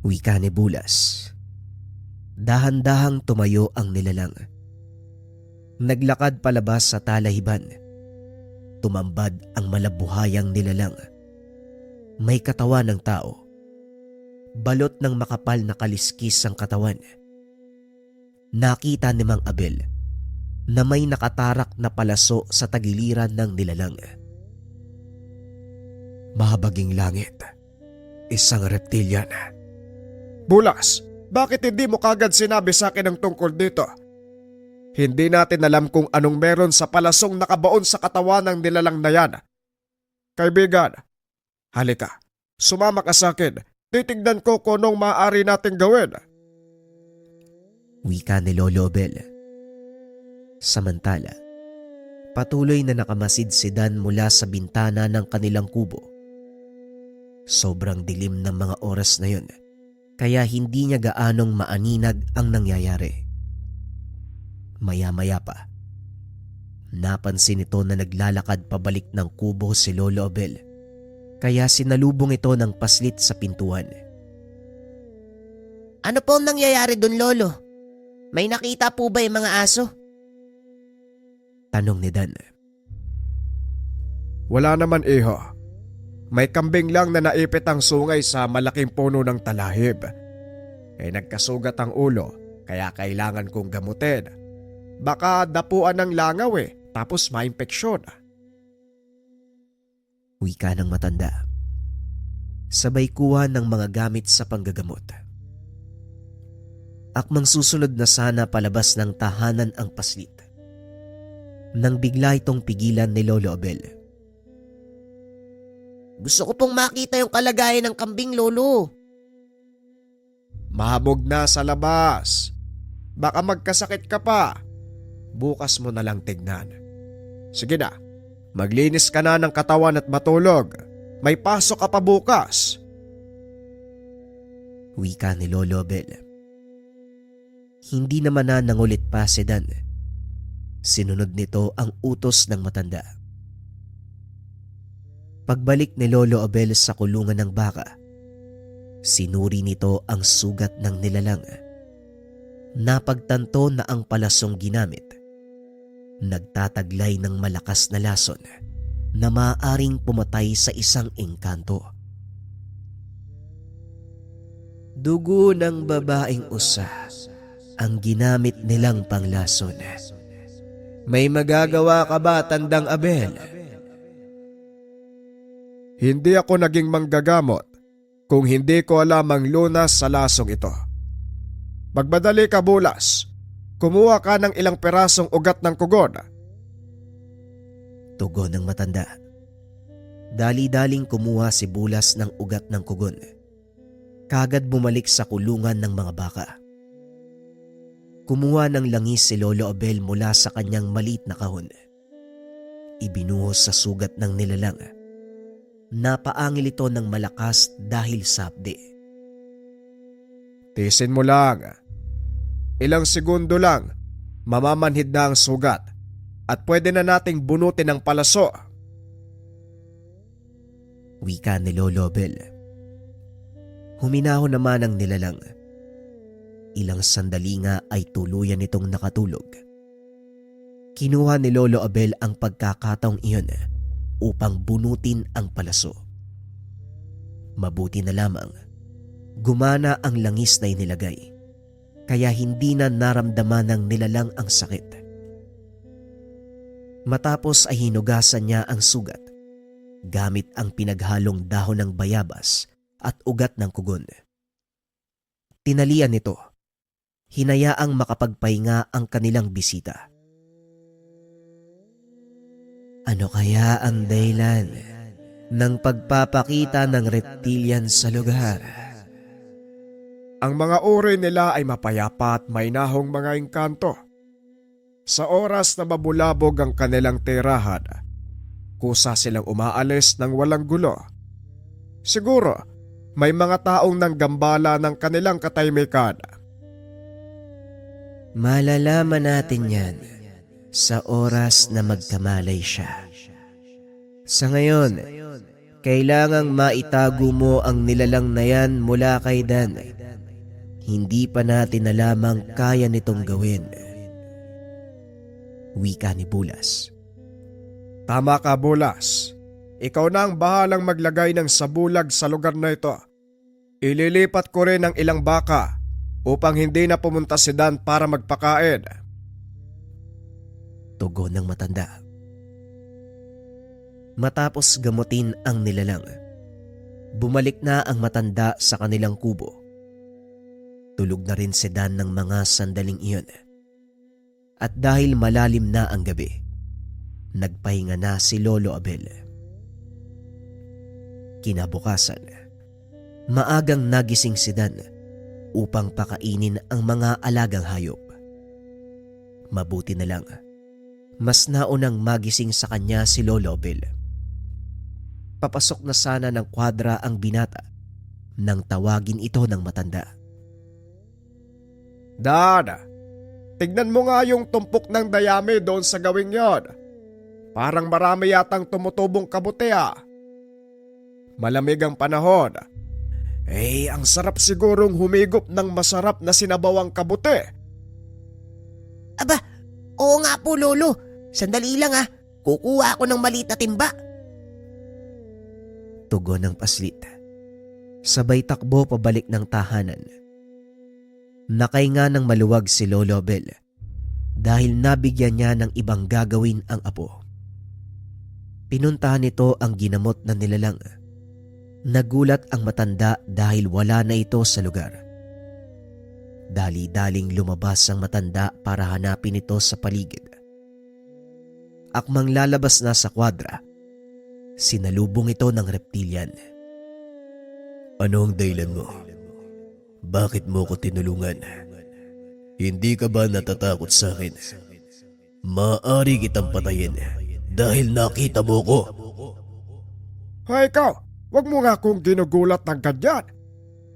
Wika ni Bulas. Dahan-dahang tumayo ang nilalang. Naglakad palabas sa talahiban. Tumambad ang malabuhayang nilalang. May katawan ng tao. Balot ng makapal na kaliskis ang katawan. Nakita ni Mang Abel na may nakatarak na palaso sa tagiliran ng nilalang. Mahabaging langit. Isang reptilian. Bulas, bakit hindi mo kagad sinabi sa akin ang tungkol dito? Hindi natin alam kung anong meron sa palasong nakabaon sa katawan ng nilalang na yan. Kaibigan, halika, sumama ka sa akin. Titignan ko kung anong maaari nating gawin. Wika ni Lolo Abel. Samantala, patuloy na nakamasid si Dan mula sa bintana ng kanilang kubo. Sobrang dilim ng mga oras na yun, kaya hindi niya gaanong maaninag ang nangyayari. Maya-maya pa, napansin ito na naglalakad pabalik ng kubo si Lolo Abel. Kaya sinalubong ito ng paslit sa pintuan. Ano po ang nangyayari dun, Lolo? May nakita po ba yung mga aso? Tanong ni Dan. Wala naman, iho. May kambing lang na naipit ang sungay sa malaking puno ng talahib. Nagkasugat ang ulo, kaya kailangan kong gamutin. Baka dapuan ng langaw tapos maimpeksyon. Wika ng matanda. Sabay kuha ng mga gamit sa panggagamot. Akmang susunod na sana palabas ng tahanan ang paslit, nang bigla itong pigilan ni Lolo Abel. Gusto ko pong makita yung kalagayan ng kambing, Lolo. Mahabog na sa labas. Baka magkasakit ka pa. Bukas mo na lang tignan. Sige na, maglinis ka na ng katawan at matulog. May pasok ka pa bukas. Wika ni Lolo Abel. Hindi naman na nangulit pa si Dan. Sinunod nito ang utos ng matanda. Pagbalik ni Lolo Abel sa kulungan ng baka, sinuri nito ang sugat ng nilalang. Napagtanto na ang palasong ginamit nagtataglay ng malakas na lason na maaaring pumatay sa isang engkanto. Dugo ng babaeng usa, ang ginamit nilang panglason. May magagawa ka ba, Tandang Abel? Hindi ako naging manggagamot kung hindi ko alam ang lunas sa lasong ito. Magmadali ka, Bulas. Kumuha ka ng ilang perasong ugat ng kugon. Tugon ng matanda. Dali-daling kumuha si Bulas ng ugat ng kugon. Kagad bumalik sa kulungan ng mga baka. Kumuha ng langis si Lolo Abel mula sa kanyang maliit na kahon. Ibinuhos sa sugat ng nilalang. Napaangil ito ng malakas dahil sa hapdi. Tisin mo lang. Ilang segundo lang, mamamanhid na ang sugat at pwede na nating bunutin ang palaso. Wika ni Lolo Abel. Huminahon naman ang nilalang. Ilang sandali nga ay tuluyan itong nakatulog. Kinuha ni Lolo Abel ang pagkakataong iyon upang bunutin ang palaso. Mabuti na lamang, gumana ang langis na inilagay, kaya hindi na naramdaman ng nilalang ang sakit. Matapos ay hinugasan niya ang sugat gamit ang pinaghalong dahon ng bayabas at ugat ng kugon. Tinalian nito, hinayaang makapagpahinga ang kanilang bisita. Ano kaya ang dahilan ng pagpapakita ng reptilian sa lugar? Ang mga uri nila ay mapayapa at may nahong mga engkanto. Sa oras na mabulabog ang kanilang tirahan, kusa silang umaalis ng walang gulo. Siguro, may mga taong nanggambala ng kanilang katahimikan. Malalaman natin yan sa oras na magkamalay siya. Sa ngayon, kailangang maitago mo ang nilalang na yan mula kay Dan. Hindi pa natin alamang kaya nitong gawin. Wika ni Bulas. Tama ka, Bulas. Ikaw na ang bahalang maglagay ng sabulag sa lugar na ito. Ililipat ko rin ang ilang baka upang hindi na pumunta si Dan para magpakain. Tugon ng matanda. Matapos gamutin ang nilalang, bumalik na ang matanda sa kanilang kubo. Tulog na rin si Dan ng mga sandaling iyon. At dahil malalim na ang gabi, nagpahinga na si Lolo Abel. Kinabukasan, maagang nagising si Dan upang pakainin ang mga alagang hayop. Mabuti na lang, mas naunang magising sa kanya si Lolo Abel. Papasok na sana ng kwadra ang binata nang tawagin ito ng matanda. Dan, tignan mo nga yung tumpok ng dayami doon sa gawing yon. Parang marami yatang tumutubong kabuti ah. Malamig ang panahon. Ang sarap sigurong humigop ng masarap na sinabawang kabuti. Aba, oo nga po lolo. Sandali lang ah. Kukuha ako ng maliit na timba. Tugon ng paslit. Sabay takbo pabalik ng tahanan. Nakahinga ng maluwag si Lolo Abel dahil nabigyan niya ng ibang gagawin ang apo. Pinuntahan nito ang ginamot na nilalang. Nagulat ang matanda dahil wala na ito sa lugar. Dali-daling lumabas ang matanda para hanapin ito sa paligid. Akmang lalabas na sa kwadra, sinalubong ito ng reptilian. Ano ang dahilan mo? Bakit mo ko tinulungan? Hindi ka ba natatakot sa akin? Maaari kitang patayin dahil nakita mo ko. Hay ikaw, wag mo nga akong ginugulat ng ganyan.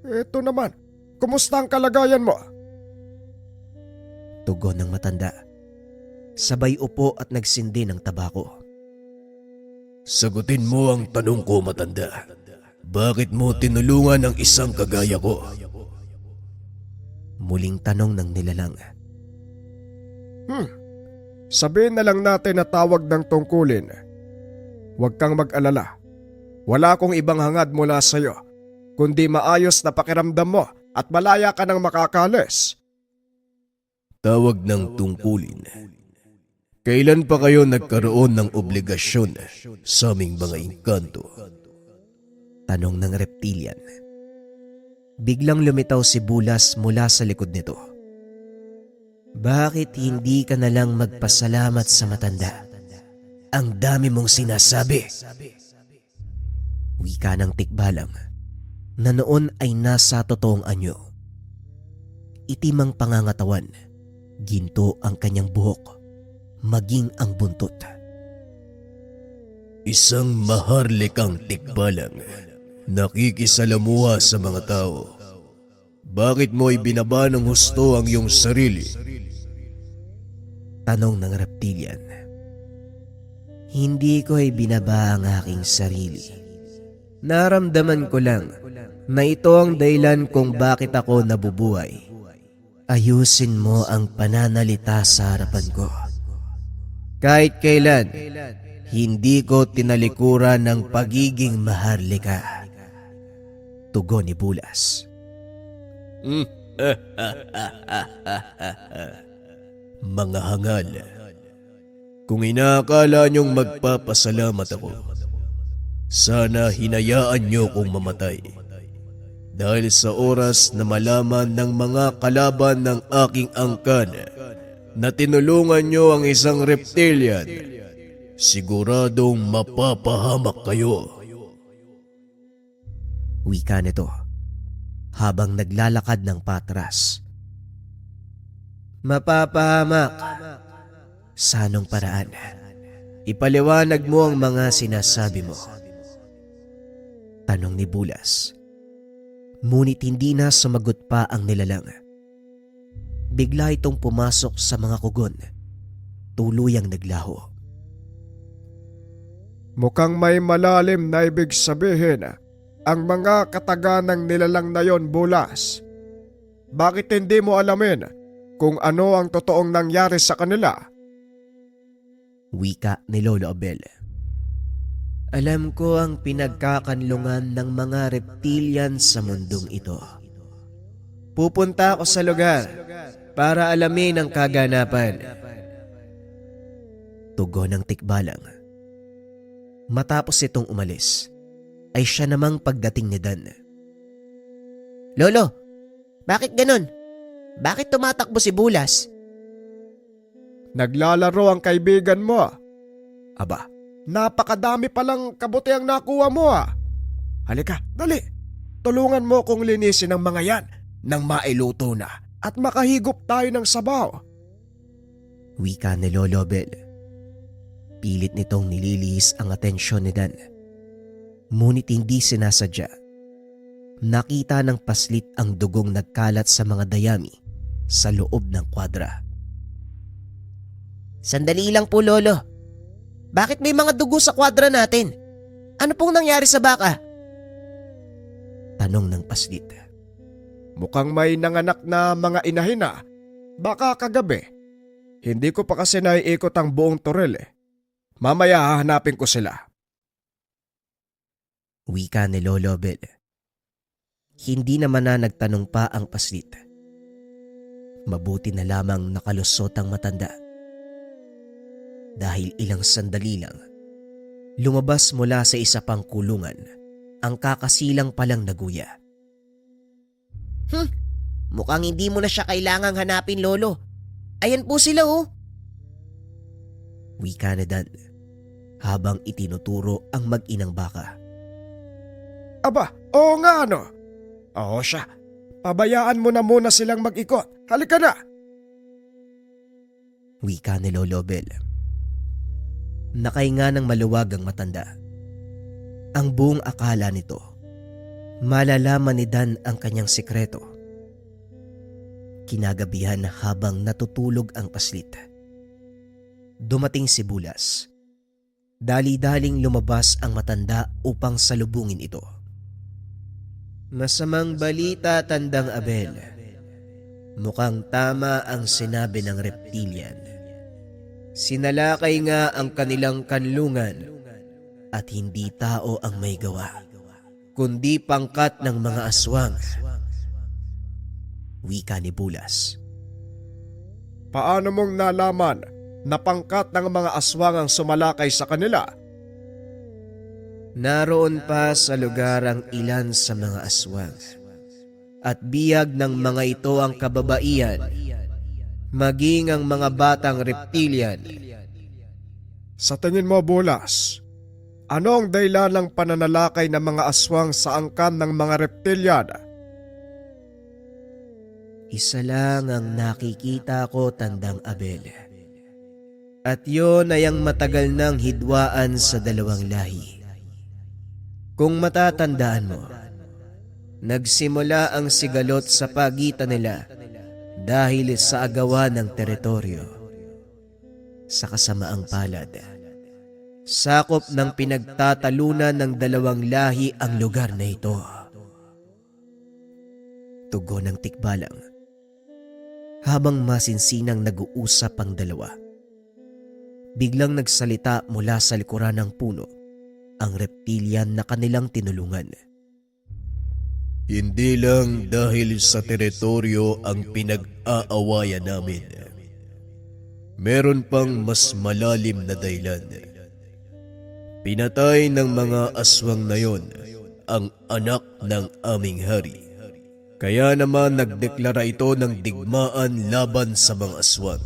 Ito naman, kumusta ang kalagayan mo? Tugon ng matanda. Sabay upo at nagsindi ng tabako. Sagutin mo ang tanong ko, matanda. Bakit mo tinulungan ang isang kagaya ko? Muling tanong ng nilalang. Sabihin na lang natin na tawag ng tungkulin. Huwag kang mag-alala. Wala akong ibang hangad mula sa iyo, kundi maayos na pakiramdam mo at malaya ka ng makakalis. Tawag ng tungkulin. Kailan pa kayo nagkaroon ng obligasyon sa aming mga engkanto? Tanong ng reptilian. Biglang lumitaw si Bulas mula sa likod nito. Bakit hindi ka na lang magpasalamat sa matanda? Ang dami mong sinasabi. Wika ng tikbalang na noon ay nasa totoong anyo. Itim ang pangangatawan, ginto ang kanyang buhok, maging ang buntot. Isang maharlikang tikbalang, nakikisalamuha sa mga tao. Bakit mo ibinaba ng husto ang iyong sarili? Tanong ng reptilian. Hindi ko ay binaba ang aking sarili. Naramdaman ko lang na ito ang dahilan kung bakit ako nabubuhay. Ayusin mo ang pananalita sa harapan ko. Kahit kailan, hindi ko tinalikuran ng pagiging maharlika. Tugon ni Bulas. Mga hangal, kung inaakala niyong magpapasalamat ako, sana hinayaan niyo kong mamatay. Dahil sa oras na malaman ng mga kalaban ng aking angkan na tinulungan niyo ang isang reptilian, siguradong mapapahamak kayo. Wika nito habang naglalakad ng patras. Mapapahamak. Sa anong paraan? Ipaliwanag mo ang mga sinasabi mo. Tanong ni Bulas. Ngunit hindi na sumagot pa ang nilalang. Bigla itong pumasok sa mga kugon. Tuluyang naglaho. Mukhang may malalim na ibig sabihin ang mga kataganang nilalang na yon, Bulas. Bakit hindi mo alamin kung ano ang totoong nangyari sa kanila? Wika ni Lolo Abel. Alam ko ang pinagkakanlungan ng mga reptilian sa mundong ito. Pupunta ako sa lugar para alamin ang kaganapan. Tugon ng tikbalang. Matapos itong umalis, ay siya namang pagdating ni Dan. Lolo, bakit ganon? Bakit tumatakbo si Bulas? Naglalaro ang kaibigan mo. Aba, napakadami palang kabutiang nakuha mo . Halika, dali. Tulungan mo kong linisin ang mga yan nang mailuto na at makahigop tayo ng sabaw. Wika ni Lolo Bel. Pilit nitong nililihis ang atensyon ni Dan. Ngunit hindi sinasadya. Nakita ng paslit ang dugong nagkalat sa mga dayami sa loob ng kwadra. Sandali lang po, Lolo. Bakit may mga dugo sa kwadra natin? Ano pong nangyari sa baka? Tanong ng paslit. Mukhang may nanganak na mga inahin . Baka kagabi. Hindi ko pa kasi naiikot ang buong Toril . Mamaya hahanapin ko sila. Wika ni Lolo Bel. Hindi naman na nagtanong pa ang paslit. Mabuti na lamang nakalusot ang matanda. Dahil ilang sandali lang, lumabas mula sa isa pang kulungan ang kakasilang palang naguya. Mukhang hindi mo na siya kailangang hanapin, Lolo. Ayan po sila, oh. Wika ni Dan habang itinuturo ang mag-inang baka. Aba, oo nga ano. Oo siya. Pabayaan mo na muna silang mag-ikot. Halika na. Wika ni Lolo Bel. Nakahinga ng maluwag ang matanda. Ang buong akala nito, malalaman ni Dan ang kanyang sikreto. Kinagabihan habang natutulog ang paslit. Dumating si Bulas. Dali-daling lumabas ang matanda upang salubungin ito. Masamang balita, Tandang Abel. Mukhang tama ang sinabi ng reptilian. Sinalakay nga ang kanilang kanlungan at hindi tao ang may gawa, kundi pangkat ng mga aswang. Wika ni Bulas. Paano mong nalaman na pangkat ng mga aswang ang sumalakay sa kanila? Naroon pa sa lugar ang ilan sa mga aswang. At biyag ng mga ito ang kababaihan, maging ang mga batang reptilian. Sa tingin mo, Bulas, ano ang dahilan ng pananalakay ng mga aswang sa angkan ng mga reptilian? Isa lang ang nakikita ko, Tandang Abel. At yun ay ang matagal ng hidwaan sa dalawang lahi. Kung matatandaan mo, nagsimula ang sigalot sa pagitan nila dahil sa agawan ng teritoryo. Sa kasamaang palad, sakop ng pinagtatalunan ng dalawang lahi ang lugar na ito. Tugon ng tikbalang habang masinsinang nag-uusap ang dalawa. Biglang nagsalita mula sa likuran ng puno ang reptilian na kanilang tinulungan. Hindi lang dahil sa teritoryo ang pinag-aawayan namin. Meron pang mas malalim na dahilan. Pinatay ng mga aswang na yon ang anak ng aming hari. Kaya naman nagdeklara ito ng digmaan laban sa mga aswang.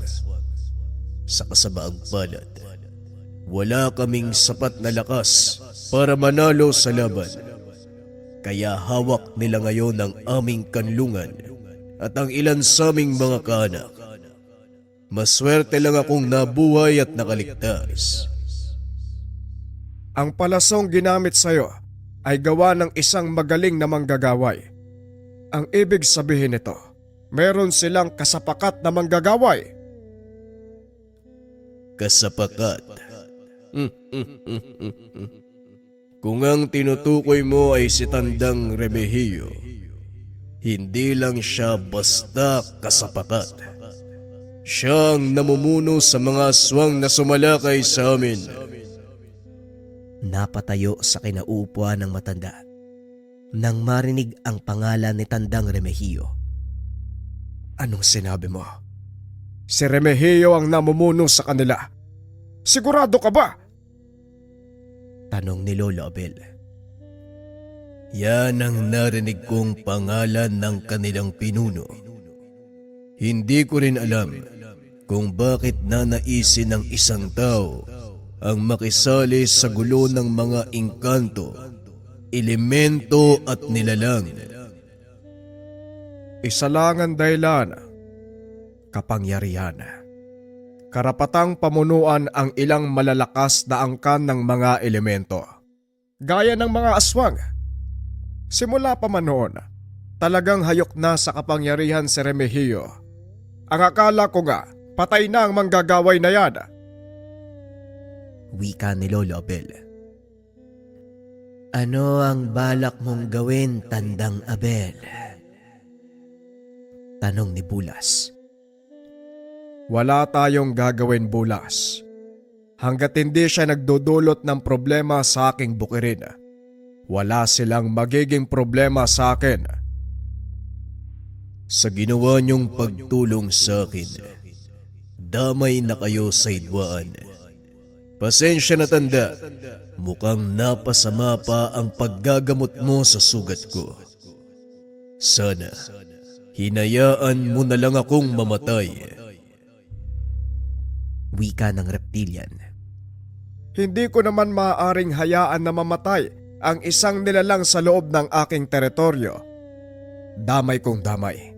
Sa kasamaang palad, wala kaming sapat na lakas para manalo sa laban. Kaya hawak nila ngayon ang aming kanlungan at ang ilan sa aming mga kaanak. Maswerte lang akong nabuhay at nakaligtas. Ang palasong ginamit sa'yo ay gawa ng isang magaling na manggagaway. Ang ibig sabihin nito, meron silang kasapakat na manggagaway. Kasapakat. Kung ang tinutukoy mo ay si Tandang Remigio, hindi lang siya basta kasapakat. Siya ang namumuno sa mga aswang na sumalakay sa amin. Napatayo sa kinaupuan ng matanda nang marinig ang pangalan ni Tandang Remigio. Anong sinabi mo? Si Remigio ang namumuno sa kanila. Sigurado ka ba? Tanong ni Lolo Abel. Yan ang narinig kong pangalan ng kanilang pinuno. Hindi ko rin alam kung bakit nanaisin ng isang tao ang makisali sa gulo ng mga engkanto, elemento at nilalang. Isa lang ang dahilan, kapangyarihan. Karapatang pamunuan ang ilang malalakas na angkan ng mga elemento. Gaya ng mga aswang. Simula pa man noon, talagang hayok na sa kapangyarihan si Remigio. Ang akala ko nga, patay na ang manggagaway na yan. Wika ni Lolo Abel. Ano ang balak mong gawin, Tandang Abel? Tanong ni Bulas. Wala tayong gagawin, Bulas. Hanggat hindi siya nagdudulot ng problema sa aking bukirin, wala silang magiging problema sa akin. Sa ginawa niyong pagtulong sa akin, damay na kayo sa hidwaan. Pasensya na, Tanda, mukhang napasama pa ang paggagamot mo sa sugat ko. Sana, hinayaan mo na lang akong mamatay. Wika ng reptilian. Hindi ko naman maaaring hayaan na mamatay ang isang nilalang sa loob ng aking teritoryo. Damay kong damay.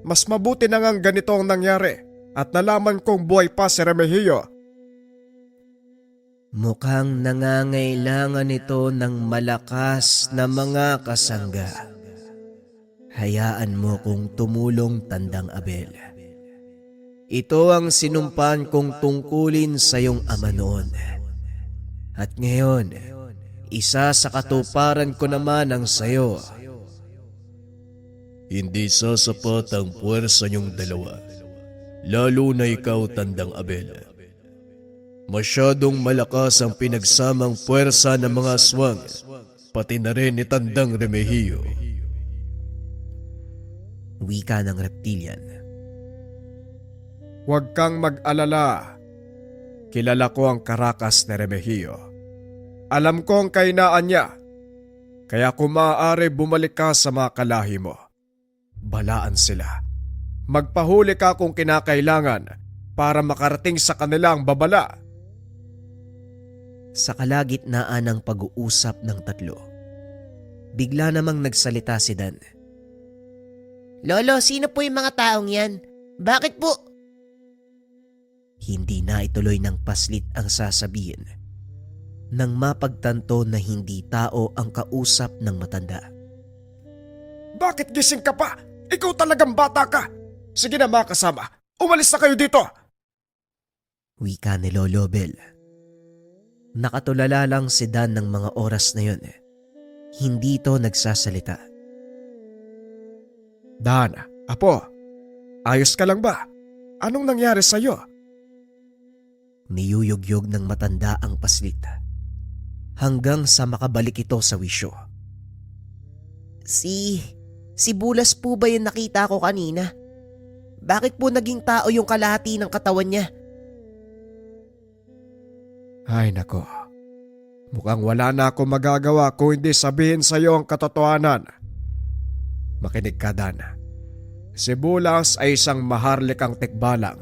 Mas mabuti na ngang ganito ang nangyari at nalaman kong buhay pa si Remigio. Mukhang nangangailangan ito ng malakas na mga kasangga. Hayaan mo kong tumulong, Tandang Abel. Ito ang sinumpan kong tungkulin sa iyong ama noon. At ngayon, isa sa katuparan ko naman ang sayo. Hindi sasapat ang puwersa niyong dalawa, lalo na ikaw, Tandang Abel. Masyadong malakas ang pinagsamang puwersa ng mga aswang, pati na rin ni Tandang Remigio. Wika ng reptilian. Huwag kang mag-alala. Kilala ko ang Caracas ni Remigio. Alam ko ang kahinaan niya. Kaya kung maaari bumalik ka sa mga kalahi mo. Balaan sila. Magpahuli ka kung kinakailangan para makarating sa kanilang babala. Sa kalagitnaan ng pag-uusap ng tatlo, bigla namang nagsalita si Dan. Lolo, sino po yung mga taong yan? Bakit po? Hindi na ituloy ng paslit ang sasabihin nang mapagtanto na hindi tao ang kausap ng matanda. Bakit gising ka pa? Ikaw talagang bata ka. Sige na mga kasama, umalis na kayo dito. Wika ni Lolo Bel. Nakatulala lang si Dan ng mga oras na yun. Hindi to nagsasalita. Dan, apo, ayos ka lang ba? Anong nangyari sa'yo? Niyuyugyog ng matanda ang paslit hanggang sa makabalik ito sa wisyo. Si Bulas po ba yung nakita ko kanina? Bakit po naging tao yung kalahati ng katawan niya? Ay nako, mukhang wala na ako magagawa kung hindi sabihin sa iyo ang katotohanan. Makinig ka, Dan. Si Bulas ay isang maharlikang tikbalang.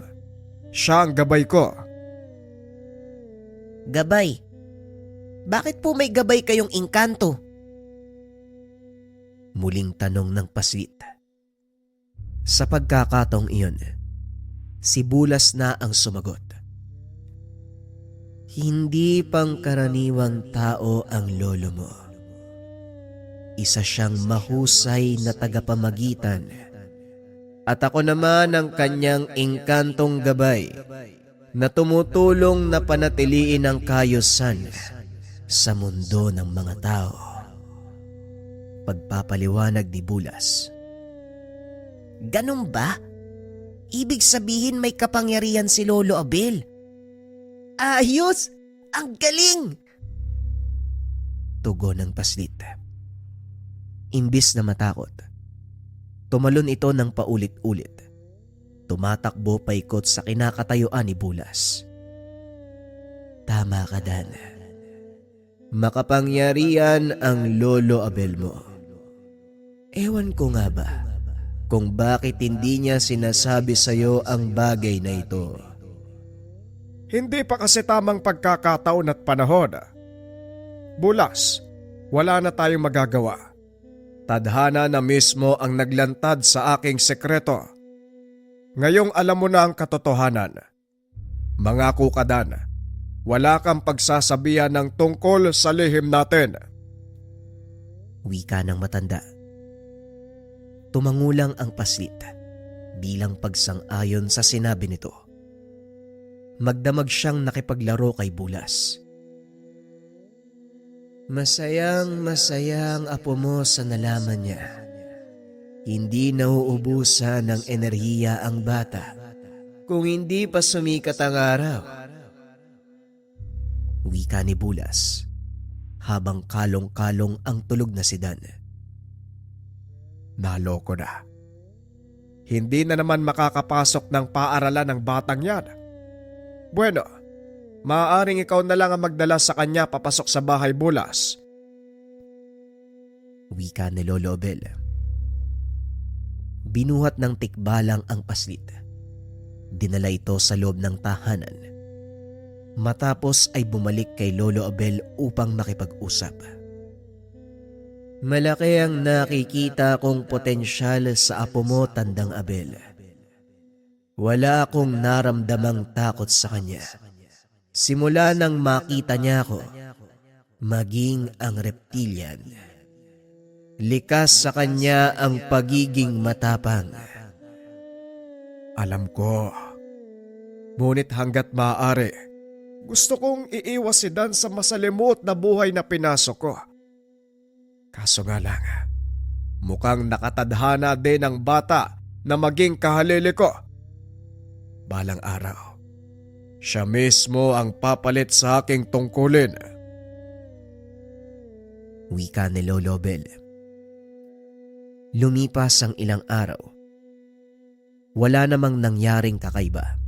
Siya ang gabay ko. Gabay? Bakit po may gabay kayong engkanto? Muling tanong ng paslit. Sa pagkakataong iyon, si Bulas na ang sumagot. Hindi pangkaraniwang tao ang lolo mo. Isa siyang mahusay na tagapamagitan. At ako naman ang kanyang engkantong gabay na tumutulong na panatiliin ang kaayusan sa mundo ng mga tao. Pagpapaliwanag ni Bulas. Ganun ba? Ibig sabihin may kapangyarihan si Lolo Abel. Ayos! Ang galing! Tugon ng paslit. Imbis na matakot, tumalon ito ng paulit-ulit. Tumatakbo paikot sa kinakatayuan ni Bulas. Tama ka, Dan. Makapangyarihan ang Lolo Abel mo. Ewan ko nga ba kung bakit hindi niya sinasabi sa'yo ang bagay na ito. Hindi pa kasi tamang pagkakataon at panahon. Bulas, wala na tayong magagawa. Tadhana na mismo ang naglantad sa aking sekreto. Ngayong alam mo na ang katotohanan. Mangako ka, Dan, wala kang pagsasabihan ng tungkol sa lihim natin. Wika ng matanda. Tumangulang ang paslit bilang pagsang-ayon sa sinabi nito. Magdamag siyang nakipaglaro kay Bulas. Masayang apo mo sa nalaman niya. Hindi nauubusan ng enerhiya ang bata kung hindi pa sumikat ang araw. Wika ni Bulas habang kalong-kalong ang tulog na si Dan. Naloko na. Hindi na naman makakapasok ng paaralan ng batang yan. Bueno, maaaring ikaw na lang ang magdala sa kanya papasok sa bahay, Bulas. Wika ni Lolo Abel. Binuhat ng tikbalang ang paslit. Dinala ito sa loob ng tahanan. Matapos ay bumalik kay Lolo Abel upang makipag-usap. Malaki ang nakikita kong potensyal sa apo mo, Tandang Abel. Wala akong naramdamang takot sa kanya. Simula nang makita niya ako, maging ang reptilian. Likas sa kanya ang pagiging matapang. Alam ko. Ngunit hanggat maaari, gusto kong iiwas si Dan sa masalimuot na buhay na pinasok ko. Kaso nga lang, mukhang nakatadhana din ang bata na maging kahalili ko. Balang araw, siya mismo ang papalit sa aking tungkulin. Wika ni Lolo Abel. Lumipas ang ilang araw. Wala namang nangyaring kakaiba.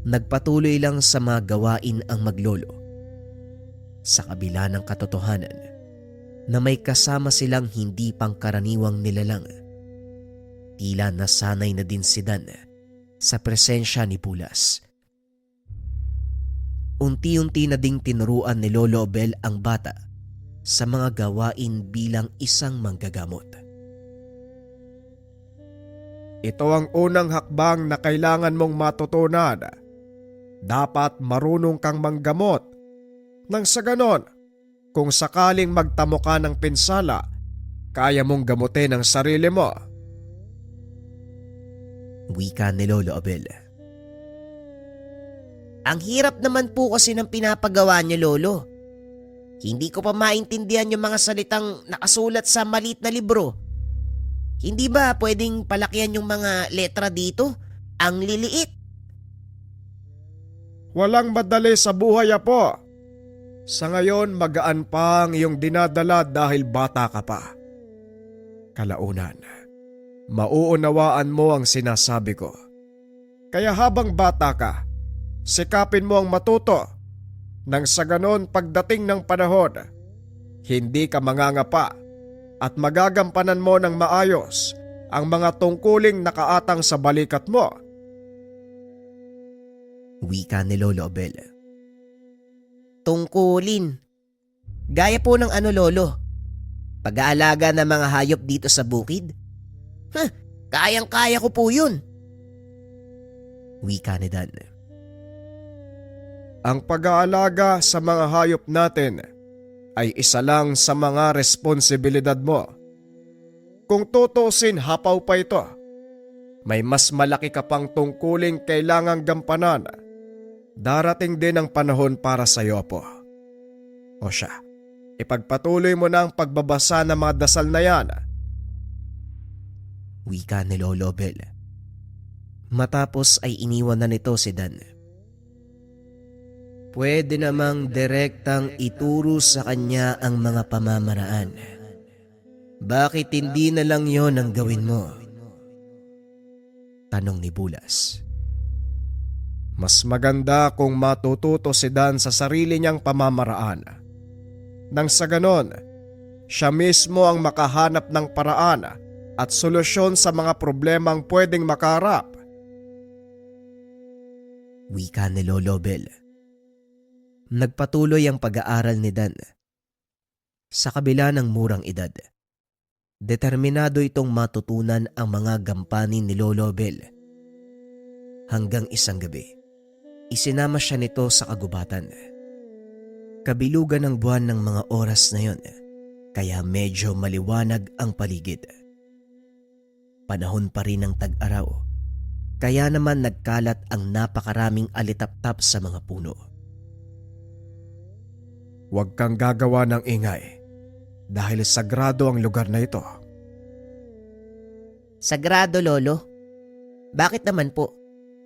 Nagpatuloy lang sa mga gawain ang maglolo. Sa kabila ng katotohanan na may kasama silang hindi pangkaraniwang nilalang. Tila nasanay na din si Dan sa presensya ni Bulas. Unti-unti na ding tinuruan ni Lolo Obel ang bata sa mga gawain bilang isang manggagamot. Ito ang unang hakbang na kailangan mong matutunan. Dapat marunong kang manggamot. Nang sa ganon, kung sakaling magtamo ka ng pinsala, kaya mong gamutin ang sarili mo. Wika ni Lolo Obel. Ang hirap naman po kasi ng pinapagawa niyo, Lolo. Hindi ko pa maintindihan yung mga salitang nakasulat sa maliit na libro. Hindi ba pwedeng palakihan yung mga letra dito? Ang liliit. Walang madali sa buhay, apo. Sa ngayon, magaan pa ang iyong dinadala dahil bata ka pa. Kalaunan, mauunawaan mo ang sinasabi ko. Kaya habang bata ka, sikapin mo ang matuto. Nang sa ganon pagdating ng panahon, hindi ka mangangapa at magagampanan mo ng maayos ang mga tungkuling nakaatang sa balikat mo. Wika ni Lolo Obel. Tungkulin. Gaya po ng ano, Lolo? Pag-aalaga ng mga hayop dito sa bukid? Kayang-kaya ko po yun. Wika ni Dan. Ang pag-aalaga sa mga hayop natin ay isa lang sa mga responsibilidad mo. Kung tutusin, hapaw pa ito. May mas malaki ka pang tungkuling kailangang gampanan. Darating din ang panahon para sa iyo, po. O siya, ipagpatuloy mo na ang pagbabasa ng mga dasal na yan. Wika ni Lolo Obel. Matapos ay iniwan na nito si Dan. Pwede namang direktang ituro sa kanya ang mga pamamaraan. Bakit hindi na lang yon ang gawin mo? Tanong ni Bulas. Mas maganda kung matututo si Dan sa sarili niyang pamamaraan. Nang sa ganon, siya mismo ang makahanap ng paraan at solusyon sa mga problemang pwedeng makaharap. Wika ni Lolo Obel. Nagpatuloy ang pag-aaral ni Dan. Sa kabila ng murang edad, determinado itong matutunan ang mga gampanin ni Lolo Obel. Hanggang isang gabi, isinama siya nito sa kagubatan. Kabilugan ng buwan ng mga oras na yon, kaya medyo maliwanag ang paligid. Panahon pa rin ng tag-araw, kaya naman nagkalat ang napakaraming alitaptap sa mga puno. Huwag kang gagawa ng ingay dahil sagrado ang lugar na ito. Sagrado, Lolo? Bakit naman po?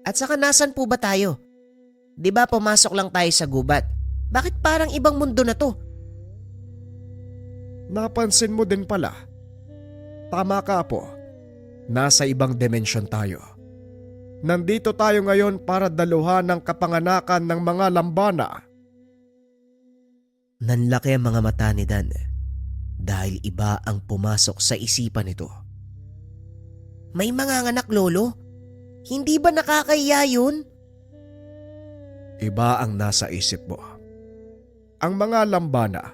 At saka nasan po ba tayo? Di ba pumasok lang tayo sa gubat? Bakit parang ibang mundo na to? Napansin mo din pala. Tama ka, po. Nasa ibang dimensyon tayo. Nandito tayo ngayon para daluhan ng kapanganakan ng mga lambana. Nanlaki ang mga mata ni Dan dahil iba ang pumasok sa isipan nito. May manganganak, Lolo? Hindi ba nakakahiya yun? Iba ang nasa isip mo. Ang mga lambana,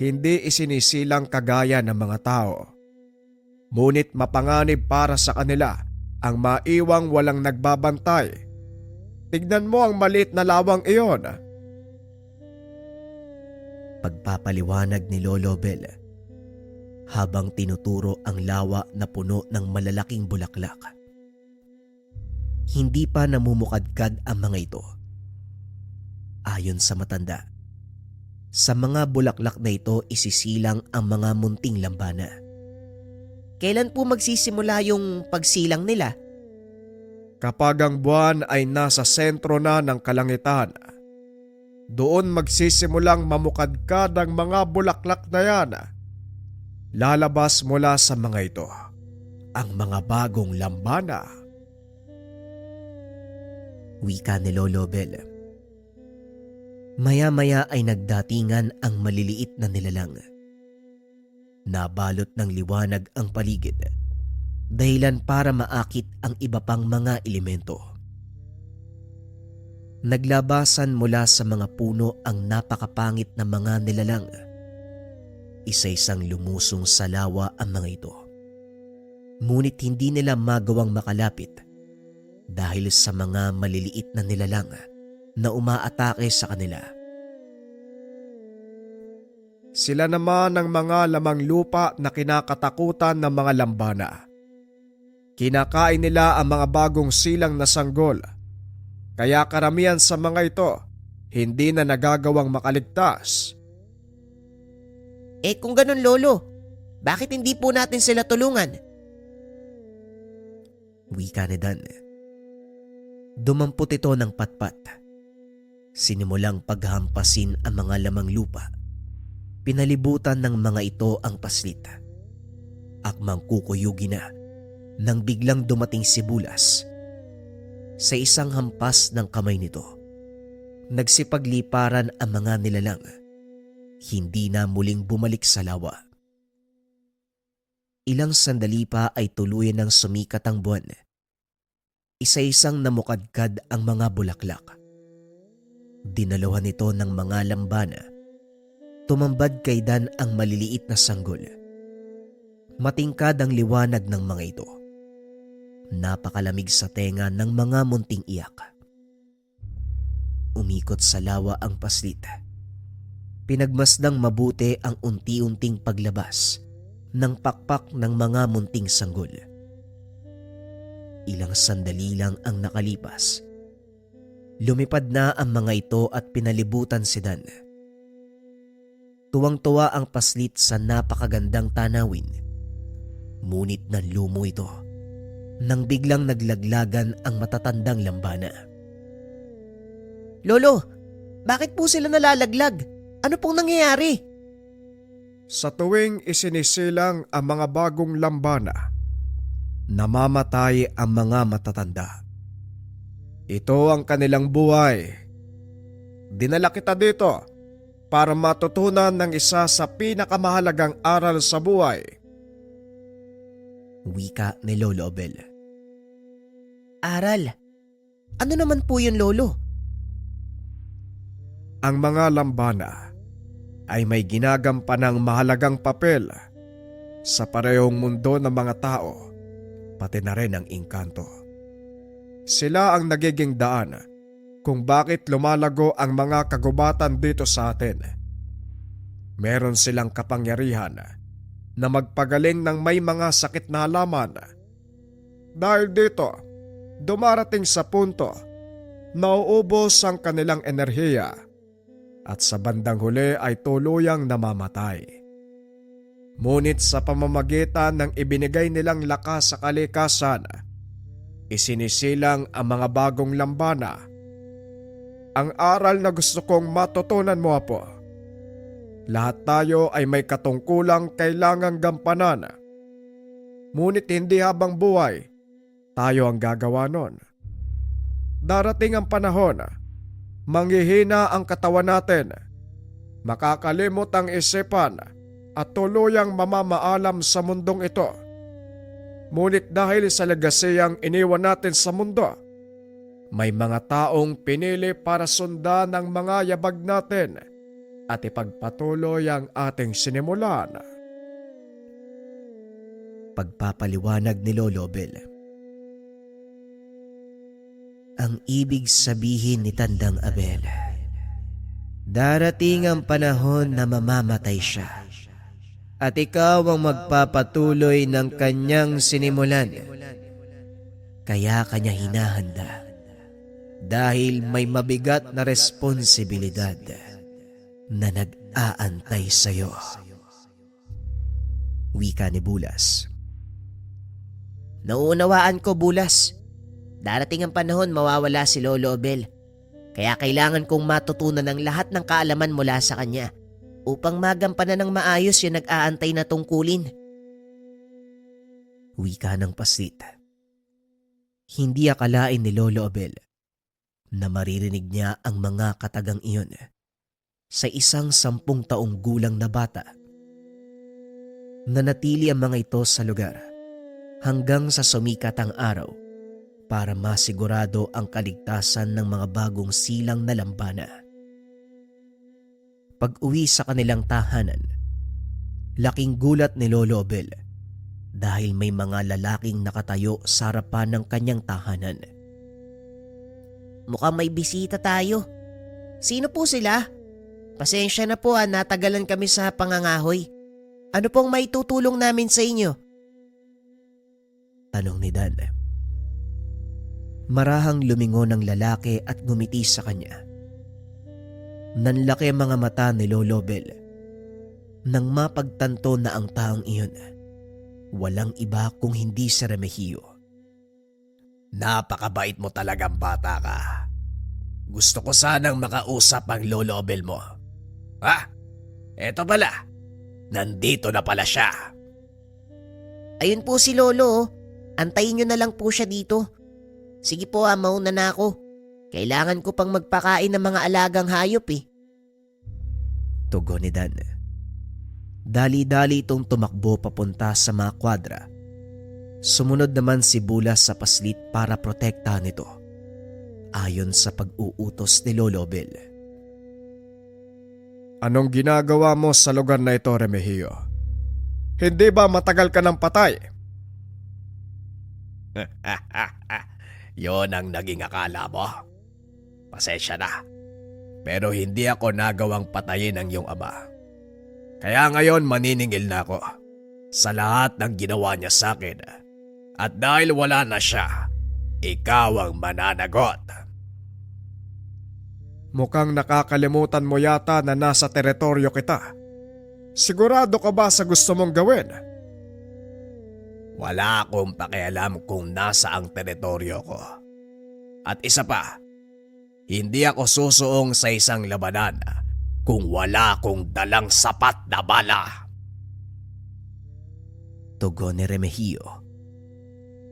hindi isinisilang kagaya ng mga tao. Ngunit mapanganib para sa kanila ang maiwang walang nagbabantay. Tignan mo ang maliit na lawang iyon. Pagpapaliwanag ni Lolo Obel habang tinuturo ang lawa na puno ng malalaking bulaklak. Hindi pa namumukadkad ang mga ito. Ayon sa matanda, sa mga bulaklak na ito isisilang ang mga munting lambana. Kailan po magsisimula yung pagsilang nila? Kapag ang buwan ay nasa sentro na ng kalangitan, doon magsisimulang mamukadkad ang mga bulaklak na yan. Lalabas mula sa mga ito ang mga bagong lambana. Wika ni Lolo Bel. Maya-maya ay nagdatingan ang maliliit na nilalang. Nabalot ng liwanag ang paligid, dahilan para maakit ang iba pang mga elemento. Naglabasan mula sa mga puno ang napakapangit na mga nilalang. Isa-isang lumusong sa lawa ang mga ito. Ngunit hindi nila magawang makalapit dahil sa mga maliliit na nilalang na umaatake sa kanila. Sila naman ang mga lamang lupa na kinakatakutan ng mga lambana. Kinakain nila ang mga bagong silang na sanggol. Kaya karamihan sa mga ito, hindi na nagagawang makaligtas. Kung ganun lolo, bakit hindi po natin sila tulungan? Wika ni Dan. Dumampot ito ng patpat. Sinimulang paghampasin ang mga lamang lupa. Pinalibutan ng mga ito ang paslit. Akmang kukuyugi na nang biglang dumating si Bulas. Sa isang hampas ng kamay nito, nagsipagliparan ang mga nilalang. Hindi na muling bumalik sa lawa. Ilang sandali pa ay tuluyan ng sumikat ang buwan. Isa-isang namukadkad ang mga bulaklak. Dinaluhan ito ng mga lambana. Tumambad kay Dan ang maliliit na sanggol. Matingkad ang liwanag ng mga ito. Napakalamig sa tenga ng mga munting iyak. Umikot sa lawa ang paslit. Pinagmasdang mabuti ang unti-unting paglabas ng pakpak ng mga munting sanggol. Ilang sandali lang ang nakalipas. Lumipad na ang mga ito at pinalibutan si Dan. Tuwang-tuwa ang paslit sa napakagandang tanawin. Ngunit nanlumo ito nang biglang naglaglagan ang matatandang lambana. Lolo, bakit po sila nalalaglag? Ano pong nangyayari? Sa tuwing isinisilang ang mga bagong lambana, namamatay ang mga matatanda. Ito ang kanilang buhay. Dinala kita dito para matutunan ng isa sa pinakamahalagang aral sa buhay. Wika ni Lolo Abel. Aral? Ano naman po yun, Lolo? Ang mga lambana ay may ginagampanang mahalagang papel sa parehong mundo ng mga tao, pati na rin ang engkanto. Sila ang nagiging daan kung bakit lumalago ang mga kagubatan dito sa atin. Meron silang kapangyarihan na magpagaling ng may mga sakit na halaman. Dahil dito, dumarating sa punto na uubos ang kanilang enerhiya at sa bandang huli ay tuluyang namamatay. Ngunit sa pamamagitan ng ibinigay nilang lakas sa kalikasan, isinisilang ang mga bagong lambana. Ang aral na gusto kong matutunan mo, Apo. Lahat tayo ay may katungkulang kailangang gampanan. Ngunit hindi habang buhay, tayo ang gagawa nun. Darating ang panahon, manghihina ang katawan natin, makakalimot ang isipan at tuluyang mamamaalam sa mundong ito. Ngunit dahil sa legasiyang iniwan natin sa mundo, may mga taong pinili para sundan ang mga yabag natin at ipagpatuloy ang ating sinimulan. Pagpapaliwanag ni Lolo Abel. Ang ibig sabihin ni Tandang Abel, darating ang panahon na mamamatay siya at ikaw ang magpapatuloy ng kanyang sinimulan. Kaya kanya hinahanda dahil may mabigat na responsibilidad na nag-aantay sa iyo. Wika ni Bulas. Nauunawaan ko, Bulas. Darating ang panahon mawawala si Lolo Abel. Kaya kailangan kong matutunan ang lahat ng kaalaman mula sa kanya upang magampanan ng maayos yung nag-aantay na tungkulin. Wika ng paslit. Hindi akalain ni Lolo Abel na maririnig niya ang mga katagang iyon sa isang 10 taong gulang na bata. Nanatili ang mga ito sa lugar hanggang sa sumikat ang araw para masigurado ang kaligtasan ng mga bagong silang na lambana. Pag-uwi sa kanilang tahanan, laking gulat ni Lolo Obel dahil may mga lalaking nakatayo sa harapan ng kanyang tahanan. Mukhang may bisita tayo. Sino po sila? Pasensya na po natagalan kami sa pangangahoy. Ano pong may tutulong namin sa inyo? Tanong ni Dan. Marahang lumingon ng lalaki at ngumiti sa kanya. Nanlaki ang mga mata ni Lolo Bel nang mapagtanto na ang taong iyon walang iba kung hindi si Remigio. Napakabait mo talagang bata ka. Gusto ko sanang makausap ang Lolo Obel mo. Eto pala. Nandito na pala siya. Ayun po si Lolo. Antayin nyo na lang po siya dito. Sige po mauna na ako. Kailangan ko pang magpakain ng mga alagang hayop Tugon ni Dan. Dali-dali itong tumakbo papunta sa mga kwadra. Sumunod naman si Bulas sa paslit para protektahan ito, ayon sa pag-uutos ni Lolo Obel. Anong ginagawa mo sa lugar na ito, Remigio? Hindi ba matagal ka ng patay? Yon ang naging akala mo. Pasensya na. Pero hindi ako nagawang patayin ang iyong ama. Kaya ngayon maniningil na ako sa lahat ng ginawa niya sa akin. At dahil wala na siya, ikaw ang mananagot. Mukhang nakakalimutan mo yata na nasa teritoryo kita. Sigurado ka ba sa gusto mong gawin? Wala akong pakialam kung nasa ang teritoryo ko. At isa pa, hindi ako susuong sa isang labanan kung wala akong dalang sapat na bala. Tugon ni Remigio.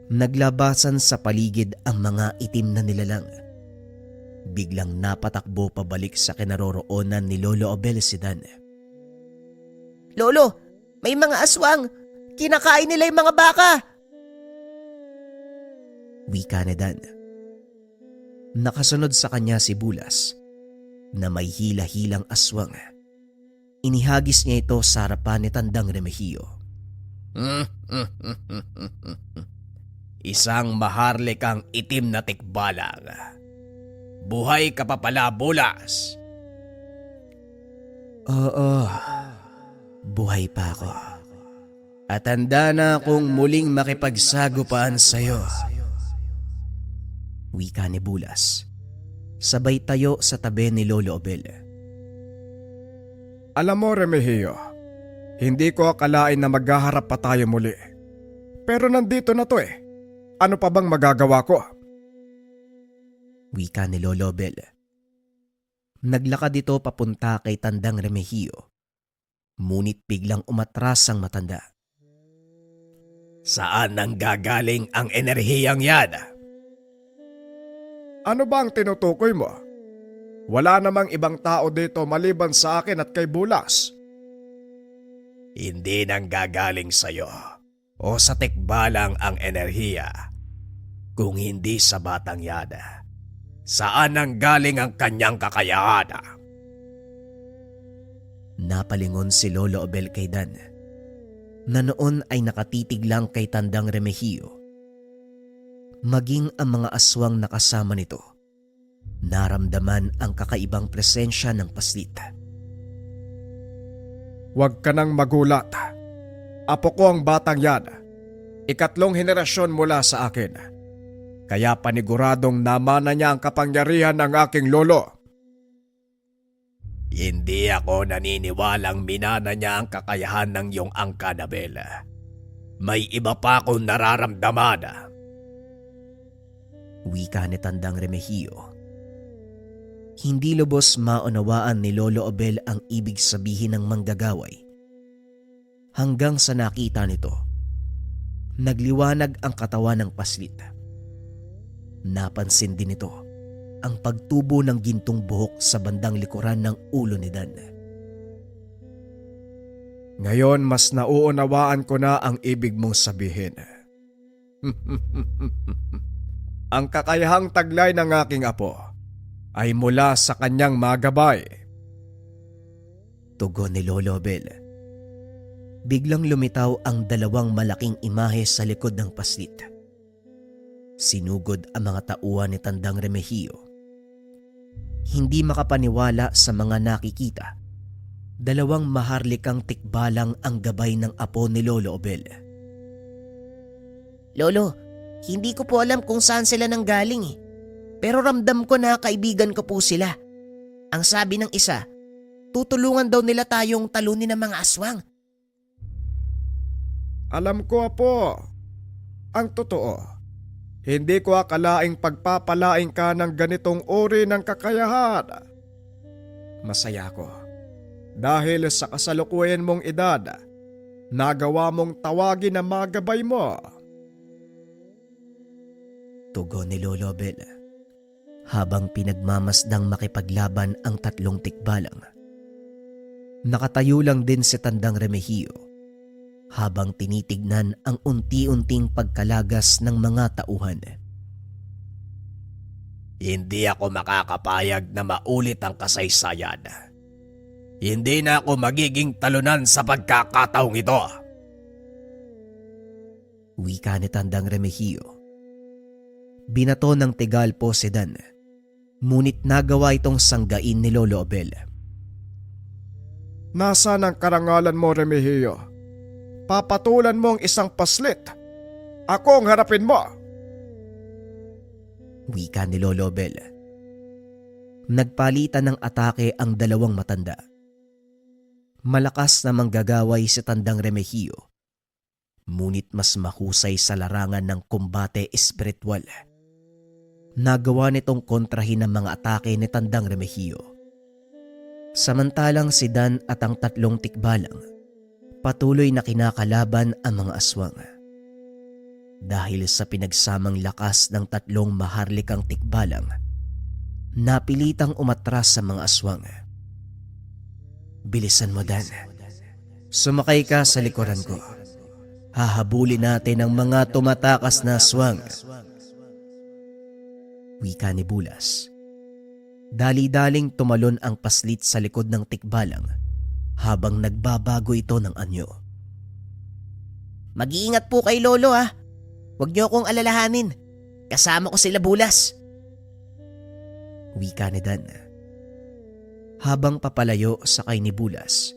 Naglabasan sa paligid ang mga itim na nilalang. Biglang napatakbo pabalik sa kinaroroonan ni Lolo Obel si Dan. Lolo, may mga aswang! Kinakain nila yung mga baka! Wika ni Dan. Nakasunod sa kanya si Bulas na may hila-hilang aswang. Inihagis niya ito sa harapan ni Tandang Remigio. Isang maharlikang itim na tikbalang. Buhay ka pa pala, Bulas. Oo, buhay pa ako. At handa na akong muling makipagsagupaan sa'yo. Wika ni Bulas. Sabay tayo sa tabi ni Lolo Obel. Alam mo, Remigio, hindi ko akalain na maghaharap pa tayo muli. Pero nandito na to Ano pa bang magagawa ko? Wika ni Lolo Obel. Naglakad ito papunta kay Tandang Remigio. Ngunit biglang umatras ang matanda. Saan nang gagaling ang enerhiyang yan? Ano ba ang tinutukoy mo? Wala namang ibang tao dito maliban sa akin at kay Bulas. Hindi nang gagaling sa'yo o sa tikbalang ang enerhiya. Kung hindi sa batang yan, saan nang galing ang kanyang kakayahan? Napalingon si Lolo Obel kay Dan, na noon ay nakatitig lang kay Tandang Remigio. Maging ang mga aswang na kasama nito, naramdaman ang kakaibang presensya ng paslit. Huwag ka nang magulat. Apo ko ang batang yan. 3 henerasyon mula sa akin. Kaya paniguradong namana niya ang kapangyarihan ng aking lolo. Hindi ako naniniwalang minana niya ang kakayahan ng iyong angka, Nabel. May iba pa akong nararamdaman. Wika ni Tandang Remigio. Hindi lubos maunawaan ni Lolo Obel ang ibig sabihin ng manggagaway. Hanggang sa nakita nito, nagliwanag ang katawan ng paslit. Napansin din ito ang pagtubo ng gintong buhok sa bandang likuran ng ulo ni Dan. Ngayon mas nauunawaan ko na ang ibig mong sabihin. Ang kakayahang taglay ng aking apo ay mula sa kanyang magabay. Tugon ni Lolo Abel. Biglang lumitaw ang dalawang malaking imahe sa likod ng paslit. Sinugod ang mga tauhan ni Tandang Remigio. Hindi makapaniwala sa mga nakikita. Dalawang maharlikang tikbalang ang gabay ng apo ni Lolo Abel. Lolo, hindi ko po alam kung saan sila nanggaling eh. Pero ramdam ko na kaibigan ko po sila. Ang sabi ng isa, tutulungan daw nila tayong talunin ng mga aswang. Alam ko, apo. Ang totoo, hindi ko akalaing pagpapalaing ka ng ganitong uri ng kakayahan. Masaya ko dahil sa kasalukuyan mong edad, nagawa mong tawagin ang mga gabay mo. Tugon ni Lolo Abel habang pinagmamasdang makipaglaban ang tatlong tikbalang. Nakatayo lang din si Tandang Remigio habang tinitignan ang unti-unting pagkalagas ng mga tauhan. Hindi ako makakapayag na maulit ang kasaysayan. Hindi na ako magiging talunan sa pagkakataong ito. Wika ni Tandang Remigio. Binato ng Tigalpo si Dan, ngunit nagawa itong sanggain ni Lolo Abel. Nasaan ang karangalan mo, Remigio? Papatulan mo ang isang paslit. Ako ang harapin mo. Wika ni Lolo Abel. Nagpalitan ng atake ang dalawang matanda. Malakas na manggagaway si Tandang Remigio, ngunit mas mahusay sa larangan ng kumbate espiritual. Nagawa nitong kontrahin ang mga atake ni Tandang Remigio. Samantalang si Dan at ang tatlong tikbalang patuloy na kinakalaban ang mga aswang. Dahil sa pinagsamang lakas ng tatlong maharlikang tikbalang, napilitang umatras sa mga aswang. Bilisan mo, Dan. Sumakay ka sa likuran ko. Hahabulin natin ang mga tumatakas na aswang. Wika ni Bulas. Dali-daling tumalon ang paslit sa likod ng tikbalang habang nagbabago ito ng anyo. Mag-iingat po kay Lolo ha. Huwag niyo akong alalahanin. Kasama ko sila Bulas. Wika ni Dan. Habang papalayo sakay ni Bulas,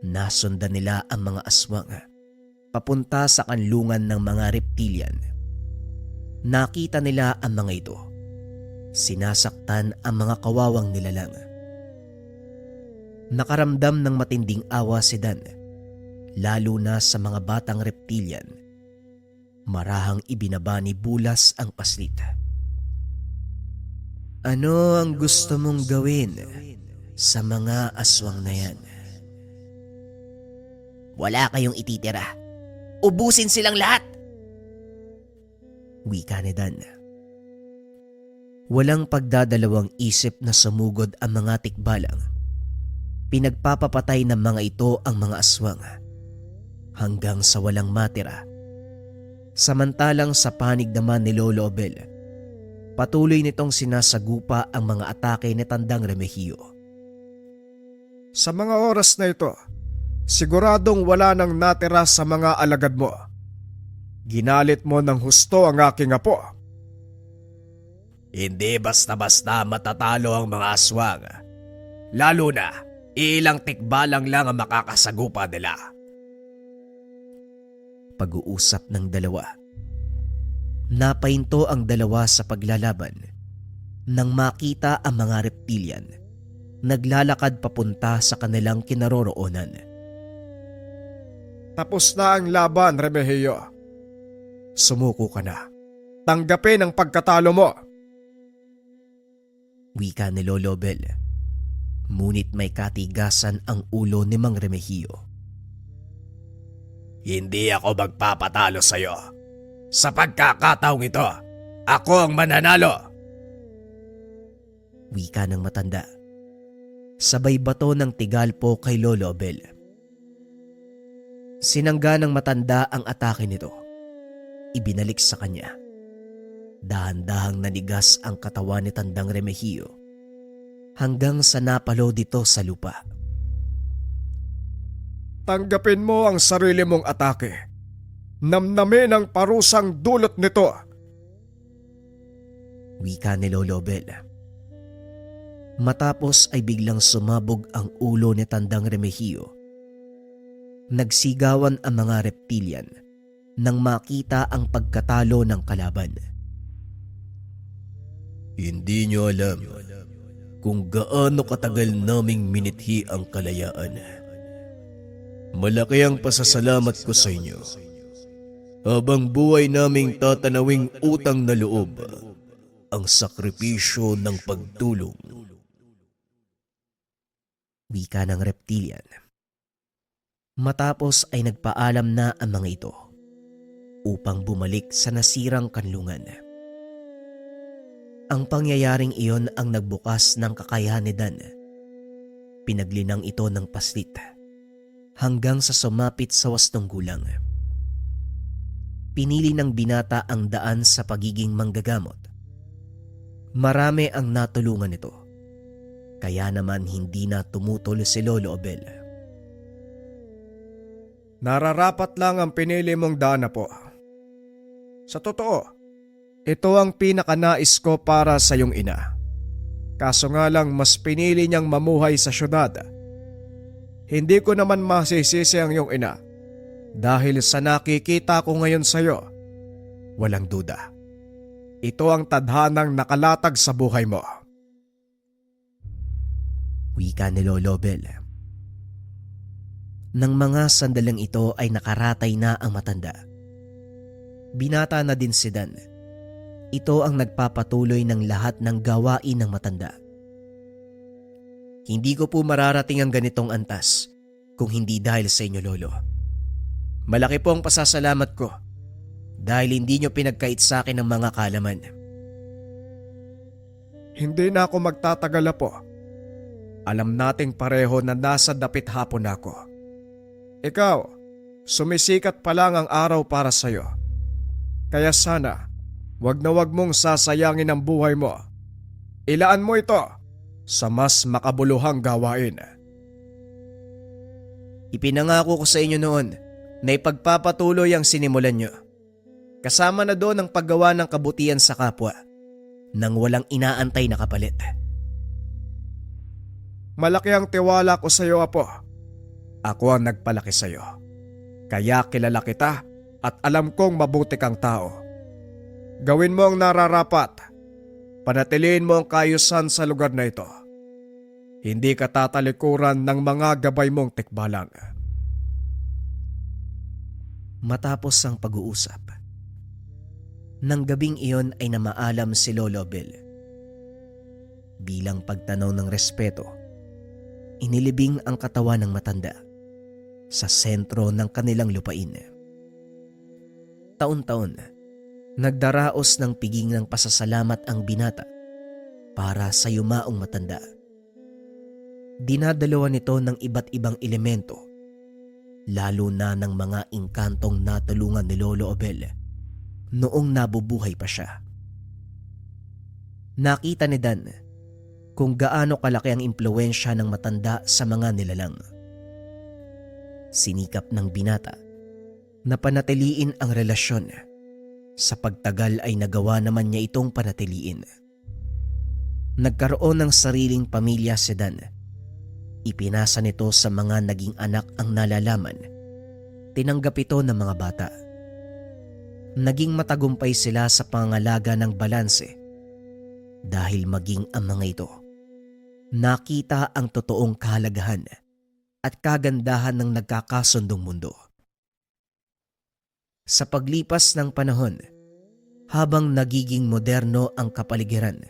nasundan nila ang mga aswang papunta sa kanlungan ng mga reptilian. Nakita nila ang mga ito. Sinasaktan ang mga kawawang nilalang. Nakaramdam ng matinding awa si Dan, lalo na sa mga batang reptilian. Marahang ibinaba ni Bulas ang paslit. Ano ang gusto mong gawin sa mga aswang na yan? Wala kayong ititira. Ubusin silang lahat. Wika ni Dan. Walang pagdadalawang isip na sumugod ang mga tikbalang. Pinagpapapatay ng mga ito ang mga aswang hanggang sa walang matira. Samantalang sa panig naman ni Lolo Abel, patuloy nitong sinasagupa ang mga atake ni Tandang Remigio. Sa mga oras na ito, siguradong wala nang natira sa mga alagad mo. Ginalit mo ng husto ang aking apo. Hindi basta-basta matatalo ang mga aswang. Lalo na, ilang tikbalang lang ang makakasagupa nila. Pag-uusap ng dalawa. Napahinto ang dalawa sa paglalaban nang makita ang mga reptilian naglalakad papunta sa kanilang kinaroroonan. Tapos na ang laban, Remigio. Sumuko ka na. Tanggapin ang pagkatalo mo. Wika ni Lolo Abel. Ngunit may katigasan ang ulo ni Mang Remigio. Hindi ako magpapatalo sa'yo. Sa pagkakataong ito, ako ang mananalo. Wika ng matanda. Sabay bato ng tigalpo kay Lolo Abel. Sinangga ng matanda ang atake nito. Ibinalik sa kanya. Dahan-dahang nanigas ang katawan ni Tandang Remigio hanggang sa napalo dito sa lupa. Tanggapin mo ang sarili mong atake. Namnamin ang parusang dulot nito. Wika ni Lolo Abel. Matapos ay biglang sumabog ang ulo ni Tandang Remigio. Nagsigawan ang mga reptilian nang makita ang pagkatalo ng kalaban. Hindi nyo alam kung gaano katagal naming minithi ang kalayaan. Malaki ang pasasalamat ko sa inyo. Habang buhay naming tatanawing utang na loob ang sakripisyo ng pagtulong. Wika ng reptilian. Matapos ay nagpaalam na ang mga ito upang bumalik sa nasirang kanlungan. Ang pangyayaring iyon ang nagbukas ng kakayahan ni Dan. Pinaglinang ito ng paslit hanggang sa sumapit sa wastong gulang. Pinili ng binata ang daan sa pagiging manggagamot. Marami ang natulungan nito, kaya naman hindi na tumutol si Lolo Abel. Nararapat lang ang pinili mong daan na po. Sa totoo, ito ang pinakanais ko para sa iyong ina. Kaso nga lang mas pinili niyang mamuhay sa syudad. Hindi ko naman masisisi ang iyong ina dahil sa nakikita ko ngayon sa iyo. Walang duda. Ito ang tadhanang nakalatag sa buhay mo. Wika ni Lolo Abel. Nang mga sandaling ito ay nakaratay na ang matanda. Binata na din si Dan. Ito ang nagpapatuloy ng lahat ng gawain ng matanda. Hindi ko po mararating ang ganitong antas kung hindi dahil sa inyo, Lolo. Malaki po ang pasasalamat ko dahil hindi nyo pinagkait sa akin ng mga kaalaman. Hindi na ako magtatagal na po. Alam nating pareho na nasa dapit hapon ako. Ikaw, sumisikat pa lang ang araw para sa'yo. Kaya sana, wag na wag mong sasayangin ang buhay mo. Ilaan mo ito sa mas makabuluhang gawain. Ipinangako ko sa inyo noon na ipagpapatuloy ang sinimulan nyo. Kasama na doon ang paggawa ng kabutihan sa kapwa nang walang inaantay na kapalit. Malaki ang tiwala ko sa iyo, Apo. Ako ang nagpalaki sa iyo. Kaya kilala kita at alam kong mabuti kang tao. Gawin mo ang nararapat. Panatiliin mo ang kaayusan sa lugar na ito. Hindi ka tatalikuran ng mga gabay mong tikbalang. Matapos ang pag-uusap, nang gabing iyon ay namaalam si Lolo Abel. Bilang pagtanaw ng respeto, inilibing ang katawan ng matanda sa sentro ng kanilang lupain. Taon-taon, nagdaraos ng piging ng pasasalamat ang binata para sa yumaong matanda. Dinadalawa nito ng iba't ibang elemento, lalo na ng mga engkantong natulungan ni Lolo Abel noong nabubuhay pa siya. Nakita ni Dan kung gaano kalaki ang impluwensya ng matanda sa mga nilalang. Sinikap ng binata na panatiliin ang relasyon. Sa pagtagal ay nagawa naman niya itong panatiliin. Nagkaroon ng sariling pamilya si Dan. Ipinasa nito sa mga naging anak ang nalalaman. Tinanggap ito ng mga bata. Naging matagumpay sila sa pangangalaga ng balanse dahil maging ang mga ito nakita ang totoong kahalagahan at kagandahan ng nagkakasundong mundo. Sa paglipas ng panahon, habang nagiging moderno ang kapaligiran,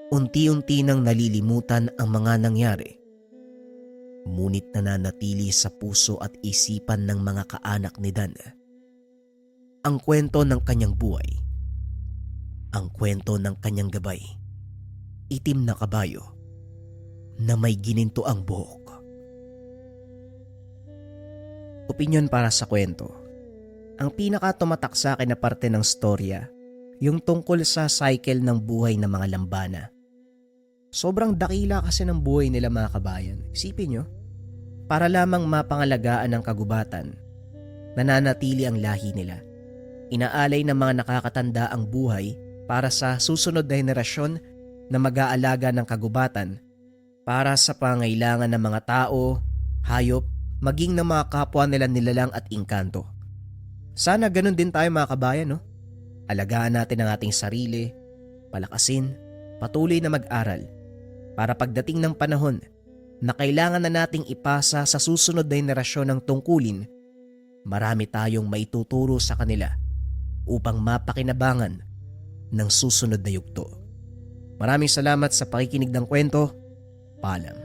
unti-unti nang nalilimutan ang mga nangyari. Ngunit nananatili sa puso at isipan ng mga kaanak ni Dan ang kwento ng kanyang buhay, ang kwento ng kanyang gabay, itim na kabayo na may gininto ang buhok. Opinyon para sa kwento. Ang pinaka-tumatak sa akin na parte ng storya, yung tungkol sa cycle ng buhay ng mga lambana. Sobrang dakila kasi ng buhay nila mga kabayan. Isipin nyo, para lamang mapangalagaan ng kagubatan, nananatili ang lahi nila. Inaalay ng mga nakakatanda ang buhay para sa susunod na henerasyon na mag-aalaga ng kagubatan para sa pangailangan ng mga tao, hayop, maging ng mga kapwa nila nilalang at engkanto. Sana ganun din tayo mga kabayan, no? Alagaan natin ang ating sarili, palakasin, patuloy na mag-aral para pagdating ng panahon na kailangan na nating ipasa sa susunod na henerasyon ng tungkulin, marami tayong maituturo sa kanila upang mapakinabangan ng susunod na yugto. Maraming salamat sa pakikinig ng kwento. Paalam.